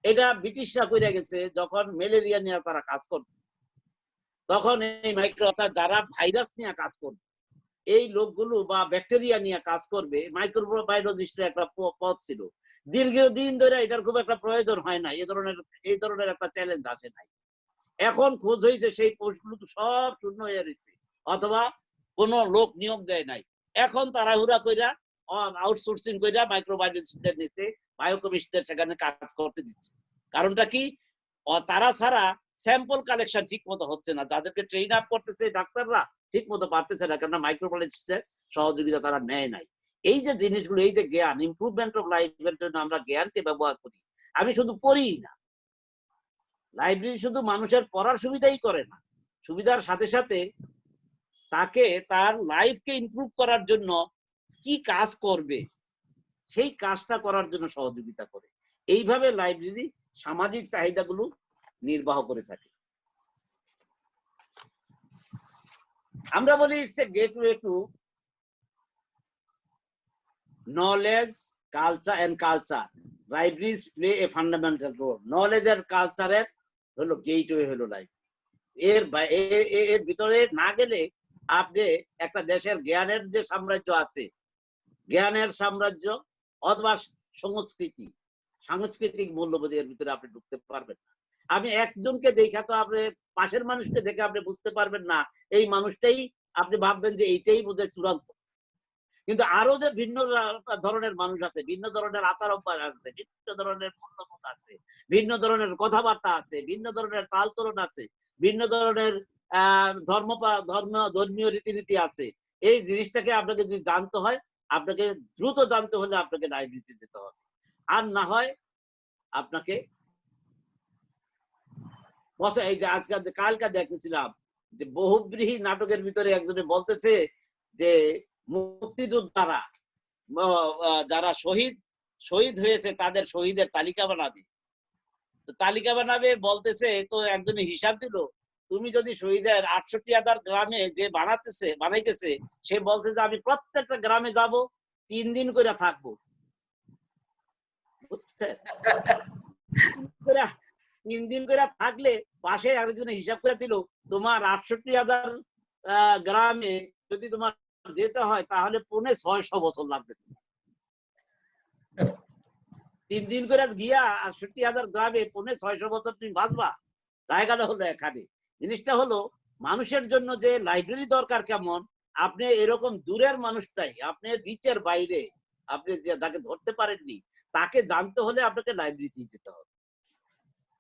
[SPEAKER 2] এটা ব্রিটিশরা করে গেছে যখন ম্যালেরিয়া নিয়ে তারা কাজ করছে, তখন এই অর্থাৎ যারা ভাইরাস নিয়ে কাজ করবে, এই লোকগুলো বা ব্যাকটেরিয়া নিয়ে কাজ করবে, মাইক্রোবায়োলজিস্টের একটা পদ ছিল। দীর্ঘদিন ধরে এটার খুব একটা প্রয়োজন হয় না, এই ধরনের একটা চ্যালেঞ্জ আসে নাই। এখন খোঁজ হয়েছে সেই পোস্টগুলো সব শূন্য হয়ে রয়েছে, অথবা কোনো লোক নিয়োগ দেয় নাই। এখন তাড়াহুড়া কইরা আউটসোর্সিং কইরা মাইক্রোবায়োলজিস্টদের নিচে বায়োকেমিস্টদের সেখানে কাজ করতে দিচ্ছে। কারণটা কি? তারা ছাড়া স্যাম্পল কালেকশন ঠিক মতো হচ্ছে না, যাদেরকে ট্রেন আপ করতেছে ডাক্তাররা ঠিক মতো পারতেছে না, কারণ মাইক্রোবায়োলজিস্টের সহযোগিতা তারা নেয় নাই। এই যে জিনিসগুলো, এই যে জ্ঞান, ইমপ্রুভমেন্ট অফ লাইফের জন্য আমরা জ্ঞানকে ব্যবহার করি। আমি শুধু পড়ি না, লাইব্রেরি শুধু মানুষের পড়ার সুবিধাই করে না, সুবিধার সাথে সাথে তাকে তার লাইফকে ইমপ্রুভ করার জন্য কি কাজ করবে সেই কাজটা করার জন্য সহযোগিতা করে। এইভাবে লাইব্রেরি সামাজিক চাহিদাগুলো নির্বাহ করে থাকে। আমরা বলি it's a gateway to knowledge, culture and culture. Libraries play a fundamental role. Knowledge আর কালচারের হলো গেটওয়ে হলো লাইব্রেরি। এর ভিতরে না গেলে আপনি একটা দেশের জ্ঞানের যে সাম্রাজ্য আছে, জ্ঞানের সাম্রাজ্য অথবা সংস্কৃতি, সাংস্কৃতিক মূল্যবোধের ভিতরে আপনি ঢুকতে পারবেন না। আমি একজনকে দেখা তো আপনি পাশের মানুষকে দেখে আপনি বুঝতে পারবেন না এই মানুষটাই, আপনি ভাববেন যে এইটাই বোধহয় চূড়ান্ত। কিন্তু আরো যে ভিন্ন ধরনের মানুষ আছে, ভিন্ন ধরনের আচার অভ্যাস আছে, ভিন্ন ধরনের মূল্যবোধ আছে, ভিন্ন ধরনের কথাবার্তা আছে, ভিন্ন ধরনের চালচলন আছে, ভিন্ন ধরনের ধর্মীয় রীতিনীতি আছে। এই জিনিসটাকে আপনাকে যদি জানতে হয়, আপনাকে দ্রুত জানতে হলে আপনাকে লাইব্রেরিতে যেতে হবে। আর না হয় আপনাকে এই যে আজকাল কালকা দেখেছিলাম যে বহুব্রীহি নাটকের ভিতরে একজনে বলতেছে যে মুক্তিযোদ্ধারা যারা শহীদ হয়েছে তাদের শহীদের তালিকা বানাবে। তালিকা বানাবে বলতেছে, তো একজনে হিসাব দিল, তুমি যদি শহীদের 68,000 গ্রামে যে বানাইতেছে, সে বলছে যে আমি প্রত্যেকটা গ্রামে যাব, 3 দিন করে থাকবো। বুঝছেন? 3 দিন করে থাকলে পাশে আরেকজনে হিসাব করে দিল, তোমার 68,000 গ্রামে যদি তোমার যেতে হয় তাহলে 650 বছর লাগবে। 3 দিন করে গিয়া 68,000 গ্রামে 650 বছর তুমি বাঁচবা? জায়গাটা হলো এখানে। জিনিসটা হলো মানুষের জন্য যে লাইব্রেরি দরকার কেমন, আপনি এরকম দূরের মানুষটাই, আপনি রিচের বাইরে, আপনি যাকে ধরতে পারেননি, তাকে জানতে হলে আপনাকে লাইব্রেরিতে যেতে হবে।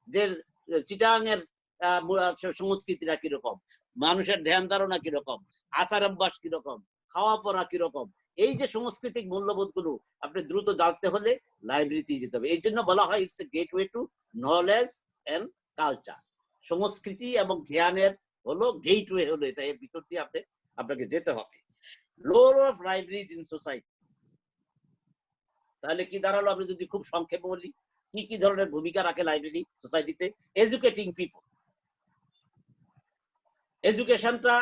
[SPEAKER 2] যে চিটাং এর সংস্কৃতিটা কিরকম, মানুষের ধ্যান ধারণা কিরকম, আচার অভ্যাস কিরকম, খাওয়া পড়া কিরকম, এই যে সাংস্কৃতিক মূল্যবোধ গুলো আপনি দ্রুত জানতে হলে লাইব্রেরিতে যেতে হবে। এই জন্য বলা হয় it's a gateway to knowledge and culture. সংস্কৃতি এবং জ্ঞানের হলো গেটওয়ে, হলো এটা, এর ভিতর দিয়ে আপনাকে যেতে হবে। Role of libraries in society, তাহলে কি দাঁড়ালো? আপনি যদি খুব সংক্ষেপে বলি, কি কি ধরনের ভূমিকা রাখে লাইব্রেরি সোসাইটিতে? এডুকেটিং পিপল, এডুকেশনটা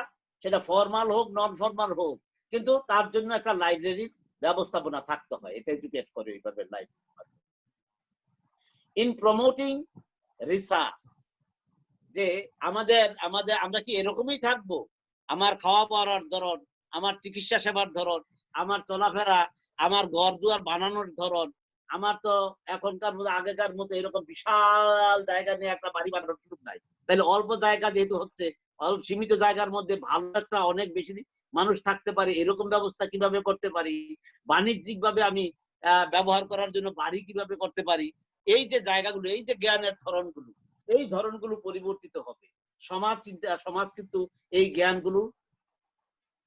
[SPEAKER 2] সেটা ফর্মাল হোক নন ফর্মাল হোক, কিন্তু তার জন্য একটা লাইব্রেরির ব্যবস্থাপনা থাকতে হয়, এটা এডুকেট করে এইভাবে লাইব্রেরি। ইন প্রমোটিং রিসার্চ, যে আমরা কি এরকমই থাকবো? আমার খাওয়া পড়ার ধরন, আমার চিকিৎসা সেবার ধরন, আমার চলাফেরা, আমার ঘর দুয়ার বানানোর ধরন, আমার তো এখনকার মতো আগেকার মতো এরকম বিশাল জায়গা নিয়ে একটা বাড়ি বানানোর সুযোগ নাই। তাহলে অল্প জায়গা যেহেতু হচ্ছে, অল্প সীমিত জায়গার মধ্যে ভালো একটা অনেক বেশি মানুষ থাকতে পারে এরকম ব্যবস্থা কিভাবে করতে পারি? বাণিজ্যিক ভাবে আমি ব্যবহার করার জন্য বাড়ি কিভাবে করতে পারি? এই যে জায়গাগুলো, এই যে জ্ঞানের ধরনগুলো, এই ধরনগুলো পরিবর্তিত হবে। সমাজ কিন্তু এই জ্ঞানগুলো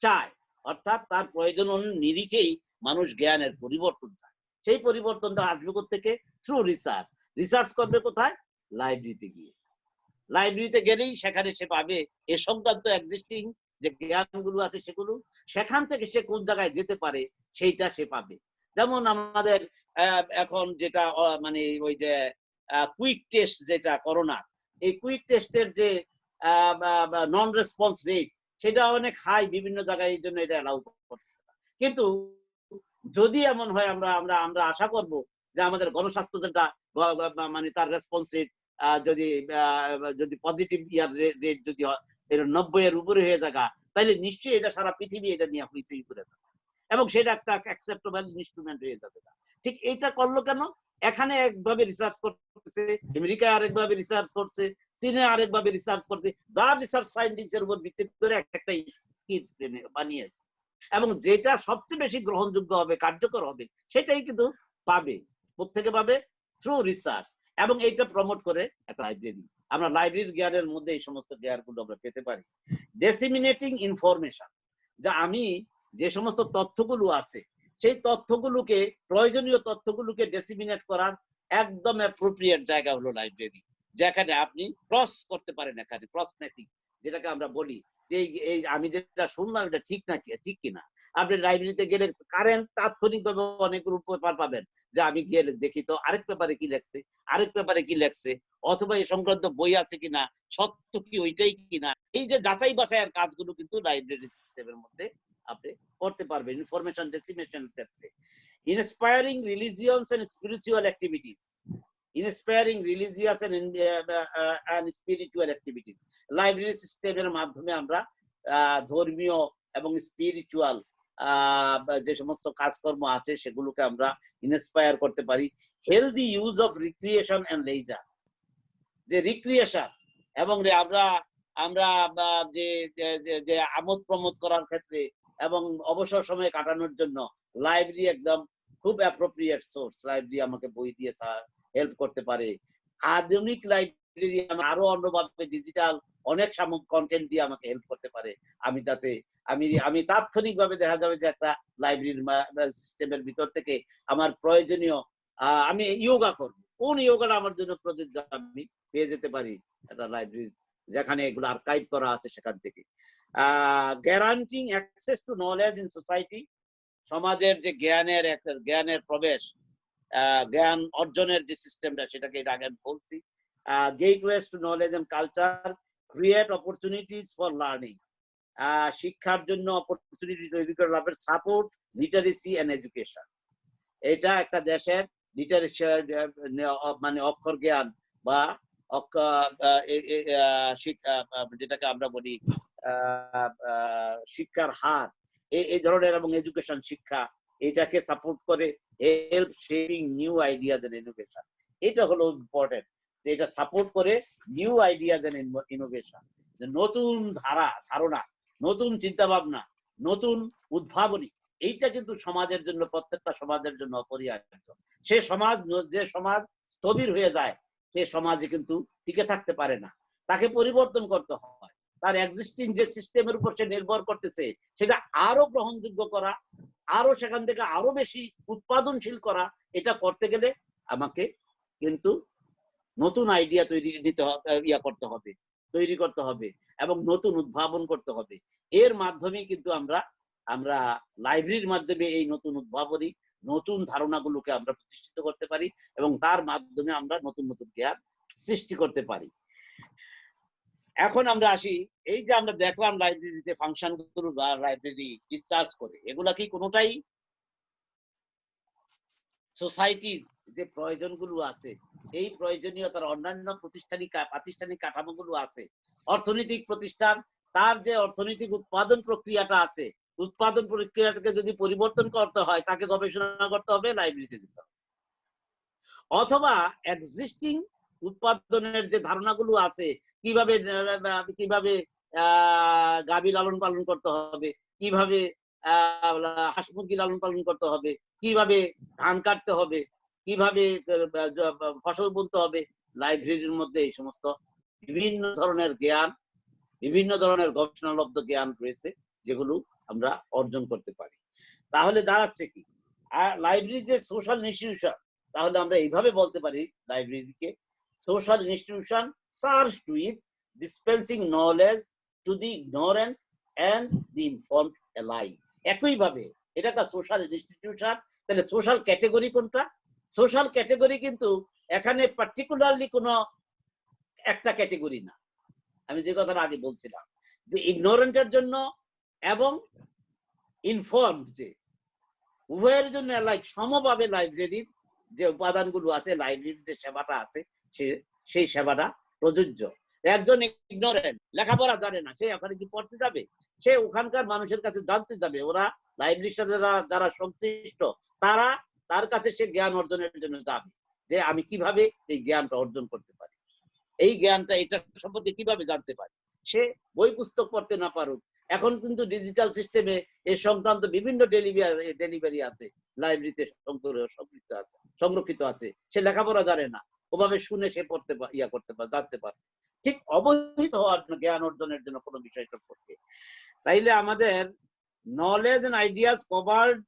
[SPEAKER 2] চায়, অর্থাৎ তার প্রয়োজন নিরিখেই মানুষ জ্ঞানের পরিবর্তন চায়। সেই পরিবর্তনটা আসবে থেকে থ্রু রিসার্চ। রিসার্চ করবে কোথায়? লাইব্রেরিতে গিয়ে। লাইব্রেরিতে গেলেই সেখানে সে পাবে এ সংক্রান্ত এক্সিস্টিং যে জ্ঞানগুলো আছে সেগুলো, সেখান থেকে সে কোন জায়গায় যেতে পারে সেইটা সে পাবে। যেমন আমাদের এখন যেটা মানে ওই যে কুইক টেস্ট যেটা করোনা, এই কুইক টেস্টের যে নন রেসপন্স রেট সেটা অনেক হাই বিভিন্ন জায়গায়, এই জন্য এটা অ্যালাউ করতেছে না। কিন্তু যদি এমন হয় আমরা আমরা আমরা আশা করব যে আমাদের গণস্বাস্থ্যটা মানে তার রেসপন্স রেট যদি যদি পজিটিভ ইয়ার রেট যদি 90 এর উপরে হয়ে যায়, তাহলে নিশ্চয়ই এটা সারা পৃথিবী এটা নিয়ে হইছে করে এবং সেটা একটা অ্যাকসেপ্টেবল ইনস্ট্রুমেন্ট হয়ে যাবে। ঠিক এইটা করলো কেন? এখানে একভাবে রিসার্চ করতেছে, আমেরিকা আরেকভাবে রিসার্চ করছে, চীনে আরেকভাবে রিসার্চ করছে, যার রিসার্চ ফাইন্ডিংস এর উপর ভিত্তি করে একটা কিট বানিয়েছে এবং যেটা সবচেয়ে বেশি গ্রহণযোগ্য হবে, কার্যকর হবে, সেটাই কিন্তু পাবে। কোত্থেকে পাবে? Through research. এবং এইটা প্রমোট করে একটা লাইব্রেরি। আমরা লাইব্রেরির জ্ঞানের মধ্যে এই সমস্ত জ্ঞানগুলো আমরা পেতে পারি। ডেসিমিনেটিং ইনফরমেশন, যা আমি যে সমস্ত তথ্যগুলো আছে সেই তথ্যগুলোকে, প্রয়োজনীয় তথ্যগুলোকে ডেসিমিনেট করার একদম অ্যাপ্রোপ্রিয়েট জায়গা হলো লাইব্রেরি, যেখানে আপনি ক্রস করতে পারেন, এখানে ক্রস ম্যাচিং যেটাকে আমরা বলি যে এই আমি যেটা শুনলাম এটা ঠিক নাকি, ঠিক কিনা। আপনি লাইব্রেরিতে গেলে কারেন্ট তাৎক্ষণিকভাবে অনেকগুলো পেপার পাবেন, যে আমি গিয়ে দেখি তো আরেক পেপারে কি লেখছে, আরেক পেপারে কি লেখছে, অথবা এই সংক্রান্ত বই আছে কিনা, সত্য কি ওইটাই কিনা। এই যে যাচাই বাছাইয়ের কাজগুলো কিন্তু লাইব্রেরি সিস্টেমের মধ্যে আপনি করতে পারবেন ইনফরমেশন ডেসিমিনেশনের ক্ষেত্রে। Inspiring religions and spiritual activities, inspiring religious and spiritual activities, library সিস্টেমের মাধ্যমে আমরা ধর্মীয় এবং স্পিরিচুয়াল যে সমস্ত কাজকর্ম আছে সেগুলোকে আমরা ইন্সপায়ার করতে পারি। Healthy use of recreation and leisure, যে রিক্রিয়েশন এবং আমরা আমরা যে আমোদ প্রমোদ করার ক্ষেত্রে এবং অবসর সময় কাটানোর জন্য লাইব্রেরি একদম খুব অ্যাপ্রোপ্রিয়েট সোর্স। লাইব্রেরি আমাকে বই দিয়ে হেল্প করতে পারে। আধুনিক লাইব্রেরি আরো অন্যভাবে ডিজিটাল অনেক সামগ্রিক কন্টেন্ট দিয়ে আমাকে হেল্প করতে পারে। আমি তাতে আমি তাৎক্ষণিকভাবে দেখা যাবে যে একটা লাইব্রেরির সিস্টেমের ভিতর থেকে আমার প্রয়োজনীয় আমি ইয়োগা করবো, কোন ইয়োগাটা আমার জন্য প্রযোজ্য আমি পেয়ে যেতে পারি একটা লাইব্রেরি যেখানে এগুলো আর্কাইভ করা আছে সেখান থেকে। Guaranteeing access to knowledge in society, সমাজের যে জ্ঞানের প্রবেশ, জ্ঞান অর্জনের যে সিস্টেমটা সেটাকে এটা আগে বলছি। Gateways to knowledge and culture, create opportunities for learning, শিক্ষার জন্য অপরচুনিটি তৈরি করে লাভের, সাপোর্ট লিটারেসি এন্ড এডুকেশন। এটা একটা দেশের লিটারেসি মানে অক্ষর জ্ঞান বা যেটাকে আমরা বলি শিক্ষার হার, এই ধরনের এবং এডুকেশন শিক্ষা, এটাকে সাপোর্ট করে help shaping new ideas and innovation. এটা হলো ইম্পর্টেন্ট যে এটা সাপোর্ট করে নিউ আইডিয়াস এন্ড ইনোভেশন, নতুন ধারণা, নতুন চিন্তা ভাবনা, নতুন উদ্ভাবনী। এইটা কিন্তু সমাজের জন্য, প্রত্যেকটা সমাজের জন্য অপরিহার্য। যে সমাজ স্থবির হয়ে যায় সে সমাজে কিন্তু টিকে থাকতে পারে না, তাকে পরিবর্তন করতে হয়। তার এক্সিস্টিং যে সিস্টেমের উপর সে নির্ভর করতেছে সেটা আরো গ্রহণযোগ্য করা, আরো সেখান থেকে আরো বেশি উৎপাদনশীল করা। এটা করতে গেলে আমাকে কিন্তু নতুন আইডিয়া তৈরি করতে হবে এবং নতুন উদ্ভাবন করতে হবে। এর মাধ্যমে কিন্তু আমরা লাইব্রেরির মাধ্যমে এই নতুন উদ্ভাবনী, নতুন ধারণাগুলোকে আমরা প্রতিষ্ঠিত করতে পারি এবং তার মাধ্যমে আমরা নতুন নতুন জ্ঞান সৃষ্টি করতে পারি। এখন আমরা আসি, এই যে আমরা দেখলাম লাইব্রেরিতে ফাংশন গুলো বা লাইব্রেরি ডিসচার্জ করে, এগুলা কি কোনোটাই সোসাইটির যে প্রয়োজনগুলো আছে, এই প্রয়োজনীয়তার অন্যান্য প্রাতিষ্ঠানিক কাঠামোগুলো আছে, অর্থনৈতিক প্রতিষ্ঠান, তার যে অর্থনৈতিক উৎপাদন প্রক্রিয়াটা আছে, উৎপাদন প্রক্রিয়াটাকে যদি পরিবর্তন করতে হয় তাকে গবেষণা করতে হবে, লাইব্রেরিতে যেতে হবে। অথবা এক্সিস্টিং উৎপাদনের যে ধারণাগুলো আছে, কিভাবে গাভী লালন পালন করতে হবে, কিভাবে হাঁস মুরগি লালন পালন করতে হবে, কিভাবে ধান কাটতে হবে, কিভাবে ফসল বুনতে হবে, লাইব্রেরির মধ্যে এই সমস্ত বিভিন্ন ধরনের জ্ঞান, বিভিন্ন ধরনের গবেষণালব্ধ জ্ঞান রয়েছে যেগুলো আমরা অর্জন করতে পারি। তাহলে দাঁড়াচ্ছে কি, আর লাইব্রেরি যে সোশ্যাল ইনস্টিটিউশন, তাহলে আমরা এইভাবে বলতে পারি লাইব্রেরিকে social institution serve to it dispensing knowledge to the ignorant and the informed alike. একইভাবে এটা একটা সোশ্যাল ইনস্টিটিউশন। তাহলে সোশ্যাল ক্যাটেগরি কোনটা? সোশ্যাল ক্যাটেগরি কিন্তু এখানে পার্টিকুলারলি কোনো একটা ক্যাটেগরি না। আমি যে কথাটা আগে বলছিলাম যে ইগনোরেন্টের জন্য এবং ইনফর্মড যে উভয়ের জন্য লাইক সমভাবে লাইব্রেরির যে উপাদানগুলো আছে, লাইব্রেরির যে সেবাটা আছে সেই সেবাটা প্রযোজ্য। একজন ইগনোরেন্ট, লেখাপড়া জানে না, সে ওখানে কি পড়তে যাবে? সে ওখানকার মানুষের কাছে জানতে যাবে। ওরা লাইব্রেরির সাথে যারা সংশ্লিষ্ট তারা তার কাছে সে জ্ঞান অর্জনের জন্য যাবে, যে আমি কিভাবে এই জ্ঞানটা অর্জন করতে পারি, এই জ্ঞানটা এটা সম্পর্কে কিভাবে জানতে পারি। সে বই পুস্তক পড়তে না পারুক, এখন কিন্তু ডিজিটাল সিস্টেমে এ সংক্রান্ত বিভিন্ন ডেলিভারি আছে, লাইব্রেরিতে সংরক্ষিত আছে। সে লেখাপড়া জানে না, ওভাবে শুনে সে পড়তে করতে পারে, জানতে পারে। ঠিক অবহিত হওয়ার জন্য, জ্ঞান অর্জনের জন্য কোনো বিষয় সম্পর্কে। তাইলে আমাদের knowledge and ideas covered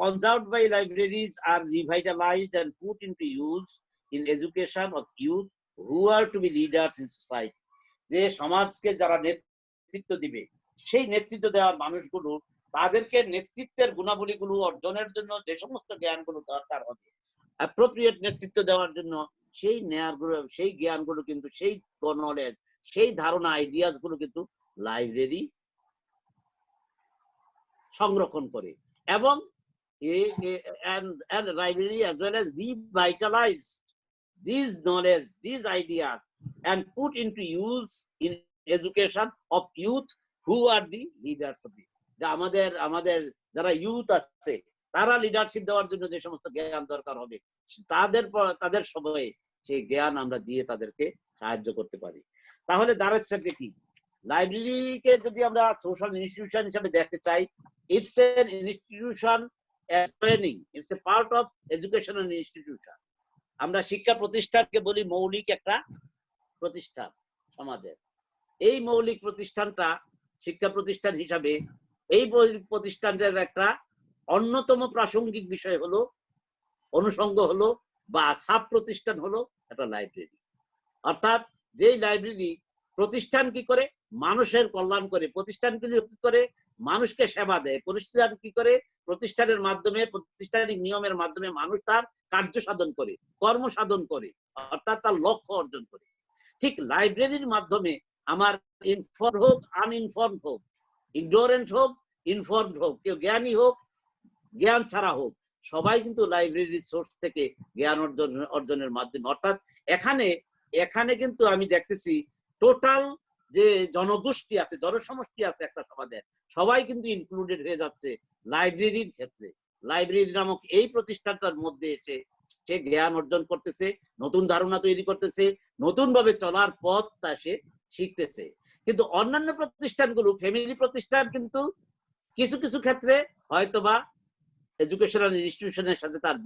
[SPEAKER 2] conserved by libraries are revitalized and put into use in education of youth who are to be leaders in society. যে সমাজকে যারা নেতৃত্ব দিবে, সেই নেতৃত্ব দেওয়ার মানুষগুলো তাদেরকে নেতৃত্বের গুণাবলীগুলো অর্জনের জন্য যে সমস্ত জ্ঞানগুলো দরকার হবে, অ্যাপ্রোপ্রিয়েট নেতৃত্ব দেওয়ার জন্য সেই জ্ঞানগুলো কিন্তু, সেই নলেজ, সেই ধারণা, আইডিয়াস গুলো কিন্তু লাইব্রেরি সংরক্ষণ করে। এবং library as well as revitalized these knowledge, these ideas and put into use in education of youth who are the leaders of it. যে আমাদের যারা ইউথ আছে তারা লিডারশিপ দেওয়ার জন্য যে সমস্ত জ্ঞান দরকার হবে, তাদের সময়ে সেই জ্ঞান আমরা দিয়ে তাদেরকে সাহায্য করতে পারি। তাহলে দাঁড়াচ্ছে কি, লাইব্রেরিকে যদি আমরা সোশ্যাল ইনস্টিটিউশন হিসেবে দেখতে চাই, it's an institution as training, it's a part of educational institution. আমরা শিক্ষা প্রতিষ্ঠানকে বলি মৌলিক একটা প্রতিষ্ঠান সমাজের। এই মৌলিক প্রতিষ্ঠানটা শিক্ষা প্রতিষ্ঠান হিসাবে এই প্রতিষ্ঠানের একটা অন্যতম প্রাসঙ্গিক বিষয় হলো, অনুষঙ্গ হলো বা সাব প্রতিষ্ঠান হলো একটা লাইব্রেরি। অর্থাৎ যেই লাইব্রেরি প্রতিষ্ঠান কি করে মানুষের কল্যাণ করে, প্রতিষ্ঠানগুলি কি করে মানুষকে সেবা দেয়, প্রতিষ্ঠান কি করে প্রতিষ্ঠানের মাধ্যমে, প্রাতিষ্ঠানিক নিয়মের মাধ্যমে মানুষ তার কার্য সাধন করে, কর্ম সাধন করে, অর্থাৎ তার লক্ষ্য অর্জন করে। ঠিক লাইব্রেরির মাধ্যমে আমার ইনফর্ম হোক, আনইনফর্ম হোক, ইগনোরেন্ট হোক, ইনফর্মড হোক, কেউ জ্ঞানী হোক, জ্ঞান ছাড়া হোক, সবাই কিন্তু লাইব্রেরির সোর্স থেকে জ্ঞান অর্জনের মাধ্যমে। অর্থাৎ এখানে কিন্তু আমি দেখতেছি টোটাল যে জনগোষ্ঠী আছে, জনসমষ্টি আছে একটা সমাজের, সবাই কিন্তু ইনক্লুডেড হয়ে যাচ্ছে লাইব্রেরির ক্ষেত্রে। লাইব্রেরি নামক এই প্রতিষ্ঠানটার মধ্যে এসে সে জ্ঞান অর্জন করতেছে, নতুন ধারণা তৈরি করতেছে, নতুন ভাবে চলার পথ তা সে শিখতেছে। কিন্তু অন্যান্য প্রতিষ্ঠানগুলো, ফ্যামিলি প্রতিষ্ঠান কিন্তু কিছু কিছু ক্ষেত্রে হয়তোবা এডুকেশনাল ইনস্টিটিউশনের সাথে তার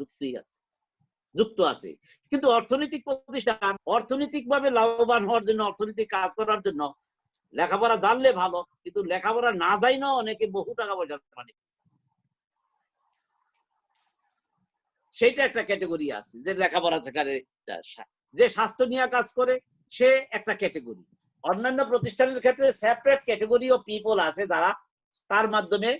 [SPEAKER 2] যুক্ত আছে, কিন্তু অর্থনৈতিক প্রতিষ্ঠান অর্থনৈতিক ভাবে লাভবান হওয়ার জন্য, অর্থনৈতিক কাজ করার জন্য লেখাপড়া জানলে ভালো, কিন্তু লেখাপড়া না যাই না অনেকে বহু টাকা পয়সা মানে, সেইটা একটা ক্যাটেগরি আছে। যে লেখাপড়া সেখানে, যে স্বাস্থ্য নিয়ে কাজ করে সে একটা ক্যাটেগরি। অন্যান্য প্রতিষ্ঠানের ক্ষেত্রে সেপারেট ক্যাটেগরি অফ পিপল আছে যারা তার মাধ্যমে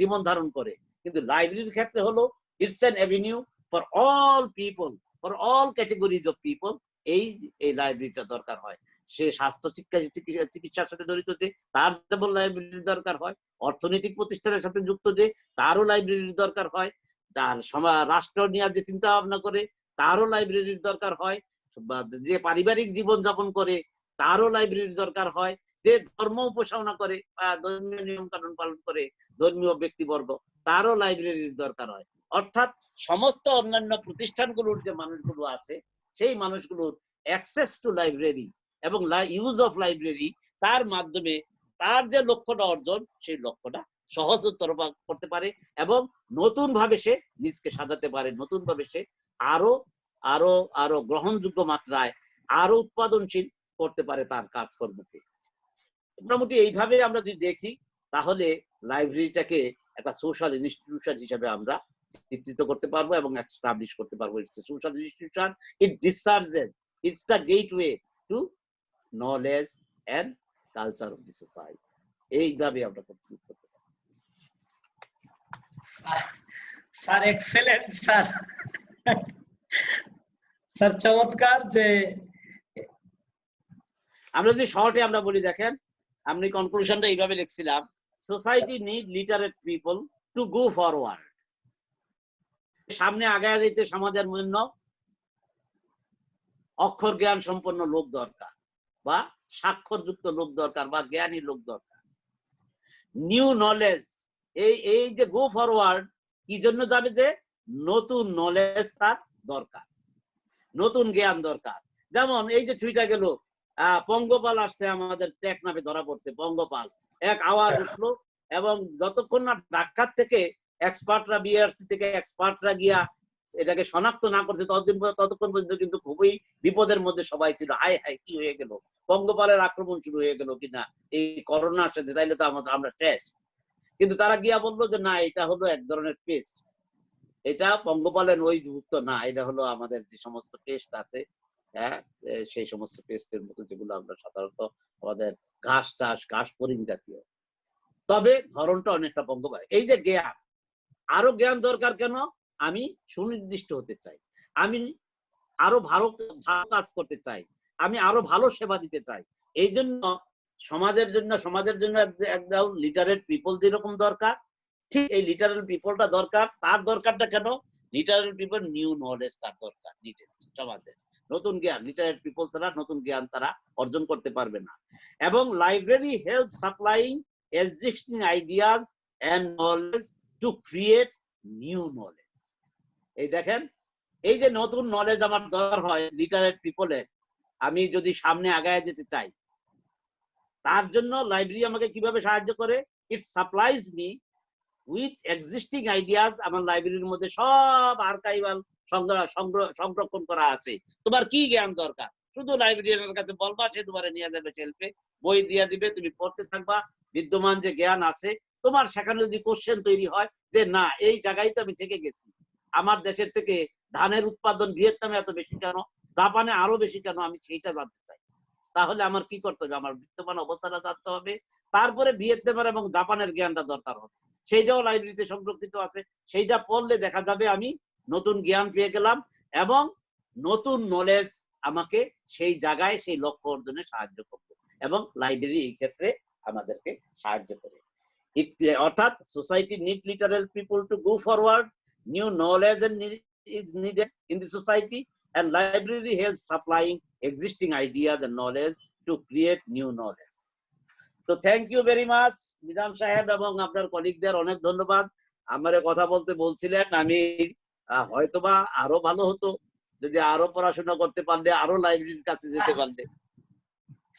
[SPEAKER 2] জীবন ধারণ করে। কিন্তু লাইব্রেরির ক্ষেত্রে হলো it's an avenue for all people, for all categories of people. এই লাইব্রেরিটা দরকার হয়। সে স্বাস্থ্য চিকিৎসার সাথে জড়িত যে তার যেমন লাইব্রেরির দরকার হয়, অর্থনৈতিক প্রতিষ্ঠানের সাথে যুক্ত যে তারও লাইব্রেরির দরকার হয়, যার রাষ্ট্র নিয়ে যে চিন্তা ভাবনা করে তারও লাইব্রেরির দরকার হয়, যে পারিবারিক জীবন যাপন করে তারও লাইব্রেরির দরকার হয়, যে ধর্ম উপাসনা করে বা ধর্মীয় নিয়ম কানুন পালন করে ধর্মীয় ব্যক্তিবর্গ তারও লাইব্রেরির দরকার হয়। অর্থাৎ সমস্ত অন্যান্য প্রতিষ্ঠানগুলোর যে মানুষগুলো আছে সেই মানুষগুলোর অ্যাক্সেস টু লাইব্রেরি এবং ইউজ অফ লাইব্রেরি, তার মাধ্যমে তার যে লক্ষ্যটা অর্জন, সেই লক্ষ্যটা সহজতর করতে পারে এবং নতুন ভাবে সে নিজকে সাজাতে পারে, নতুন ভাবে সে আরো আরো আরো গ্রহণযোগ্য মাত্রায় আরো উৎপাদনশীল করতে পারে তার কাজকর্মকে। মোটামুটি এইভাবে আমরা যদি দেখি তাহলে লাইব্রেরিটাকে একটা সোশ্যাল ইনস্টিটিউশন হিসেবে আমরা চিত্রিত করতে পারবো এবং এস্টাবলিশ করতে পারবো। It's a social institution, it discharges, it's the gateway to knowledge and culture of the society. এইভাবে আমরা করতে পারবো।
[SPEAKER 1] স্যার এক্সেলেন্ট স্যার, স্যার চমৎকার। যে
[SPEAKER 2] আমরা যদি শর্টে আমরা বলি, দেখেন আমি কনক্লুশনটা এইভাবে লিখছিলাম, society need literate people to go forward. সামনে আগায় যেতে সমাজের জন্য অক্ষর জ্ঞান সম্পন্ন লোক দরকার, বা স্বাক্ষরযুক্ত লোক দরকার, বা জ্ঞানী লোক দরকার। নিউ নলেজ, এই যে গো ফরওয়ার্ড কি জন্য যাবে, যে নতুন নলেজ তার দরকার, নতুন জ্ঞান দরকার। যেমন এই যে ছুইটা গেল, পঙ্গপাল আসছে আমাদের টেকনাফে ধরা পড়ছে, পঙ্গপাল এক আওয়াজ উঠলো, এবং যতক্ষণ না ঢাকা থেকে এক্সপার্টরা, বিআরসি থেকে এক্সপার্টরা গিয়া এটাকে শনাক্ত না করছে ততক্ষণ পর্যন্ত কিন্তু খুবই বিপদের মধ্যে সবাই ছিল। হাই হাই কি হয়ে গেল, পঙ্গপালের আক্রমণ শুরু হয়ে গেল কিনা, এই করোনার সাথে, তাইলে তো আমরা শেষ। কিন্তু তারা গিয়া বললো যে না, এটা হলো এক ধরনের পেস্ট, এটা পঙ্গপালের ওই যুক্ত না, এটা হলো আমাদের যে সমস্ত পেস্ট আছে, হ্যাঁ, সেই সমস্ত পেস্টের মতো যেগুলো আমরা সাধারণত আমাদের ঘাস চাষ, ঘাস ফড়িং জাতীয়, তবে ধরনটা অনেকটা পঙ্গপাল। এই যে জ্ঞান, আরো জ্ঞান দরকার কেন, আমি সুনির্দিষ্ট হতে চাই, আমি আরো ভালো কাজ করতে চাই, আমি আরো ভালো সেবা দিতে চাই। এই জন্য সমাজের জন্য একদম লিটারেট পিপল যেরকম দরকার, ঠিক এই লিটারেল পিপলটা দরকার। তার দরকারটা কেন, লিটারেল পিপল নিউ নলেজ তার দরকার সমাজে, নতুন জ্ঞান। লিটারেট পিপল ছাড়া নতুন জ্ঞান তারা অর্জন করতে পারবে না। এবং library help supplying existing ideas and knowledge to create new knowledge. এই দেখেন, এই যে নতুন নলেজ আমার দরকার হয় লিটারেট পিপলের, আমি যদি সামনে আগায় যেতে চাই, তার জন্য লাইব্রেরি আমাকে কিভাবে সাহায্য করে, it supplies me with existing ideas. আমার লাইব্রেরির মধ্যে সব আর্কাইভাল সংরক্ষণ করা আছে। তোমার কি জ্ঞান দরকার, শুধু লাইব্রেরিয়ানের কাছে বলবা, সে তোমার নিয়ে যাবে শেলফে, বই দিয়ে দিবে, তুমি পড়তে থাকবা। বিদ্যমান যে জ্ঞান আছে তোমার, সেখানে যদি কোশ্চেন তৈরি হয় যে না, এই জায়গায় তো আমি থেকে গেছি, আমার দেশের থেকে ধানের উৎপাদন ভিয়েতনামে এত বেশি কেন, জাপানে আরো বেশি কেন, আমি সেইটা জানতে চাই। তাহলে আমার কি করতে হবে, আমার বিদ্যমান অবস্থাটা জানতে হবে, তারপরে ভিয়েতনামের এবং জাপানের জ্ঞানটা দরকার হবে, সেইটাও লাইব্রেরিতে সংরক্ষিত আছে। সেইটা পড়লে দেখা যাবে আমি নতুন জ্ঞান পেয়ে গেলাম, এবং নতুন নলেজ আমাকে সেই জায়গায় সেই লক্ষ্য অর্জনে সাহায্য করবে, এবং লাইব্রেরি এই ক্ষেত্রে আমাদেরকে সাহায্য করে। অর্থাৎ society need literal people to go forward, new knowledge is needed in the society, and library helps supplying existing ideas and knowledge to create new knowledge. তো thank you very much Nizam সাহেব এবং আপনার কলিগদের অনেক ধন্যবাদ। আমার কথা বলতে বলছিলেন, আমি হয়তোবা আরো ভালো হতো যদি আরো পড়াশোনা করতে পারলে, আরো লাইব্রেরির কাছে যেতে পারলে।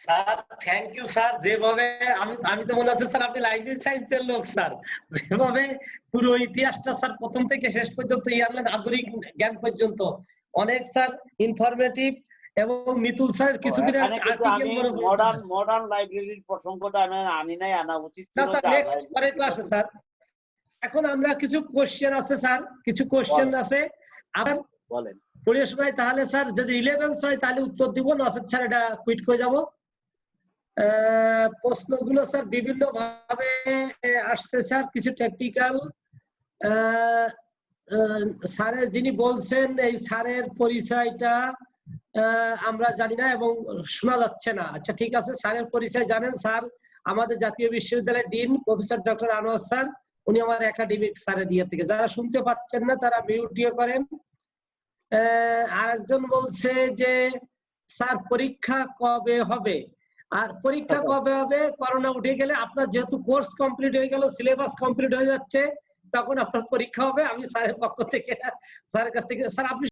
[SPEAKER 1] স্যার থ্যাংক ইউ স্যার, যেভাবে আমি তো মনে হচ্ছে স্যার আপনি লাইব্রেরি সায়েন্সের লোক স্যার, যেভাবে পুরো ইতিহাসটা স্যার প্রথম থেকে শেষ পর্যন্ত ইয়ারল্যান্ড আধুনিক জ্ঞান পর্যন্ত অনেক স্যার ইনফরমেটিভ, এবং মিতুল স্যার কিছুদিন আর্টিকেল
[SPEAKER 2] মডার্ন লাইব্রেরির প্রসঙ্গটা আমি নাই, আনা উচিত ছিল।
[SPEAKER 1] স্যার নেক্সট পরের ক্লাসে স্যার। এখন আমরা কিছু কোশ্চেন আছে স্যার, কিছু কোশ্চেন আছে, আর
[SPEAKER 2] বলেন
[SPEAKER 1] পড়ে শোনাই। তাহলে স্যার যদি 11 হয় তাহলে উত্তর দিব, নচেত স্যার এটা কুইট করে যাব। প্রশ্নগুলো স্যার বিভিন্ন ভাবে আসছে স্যার, কিছু টেকনিক্যাল। স্যারের যিনি বলছেন, এই স্যারের পরিচয়টা আমরা জানি না এবং শোনা যাচ্ছে না। আচ্ছা ঠিক আছে, স্যারের পরিচয় জানেন, স্যার আমাদের জাতীয় বিশ্ববিদ্যালয়ের dean professor doctor Anwar sir, উনি আমার একাডেমিক স্যারের দিয়ে থেকে। যারা শুনতে পাচ্ছেন না তারা মিউট দিয়ে করেন। আরেকজন বলছে যে স্যার পরীক্ষা কবে হবে, আর পরীক্ষা কবে হবে, করোনা উঠে গেলে, আপনার যেহেতু কোর্স কমপ্লিট হয়ে গেল, সিলেবাস কমপ্লিট হয়ে যাচ্ছে, তখন আপনার পরীক্ষা হবে। আমি স্যারের পক্ষ থেকে, স্যারের কাছ থেকে, স্যার আপনি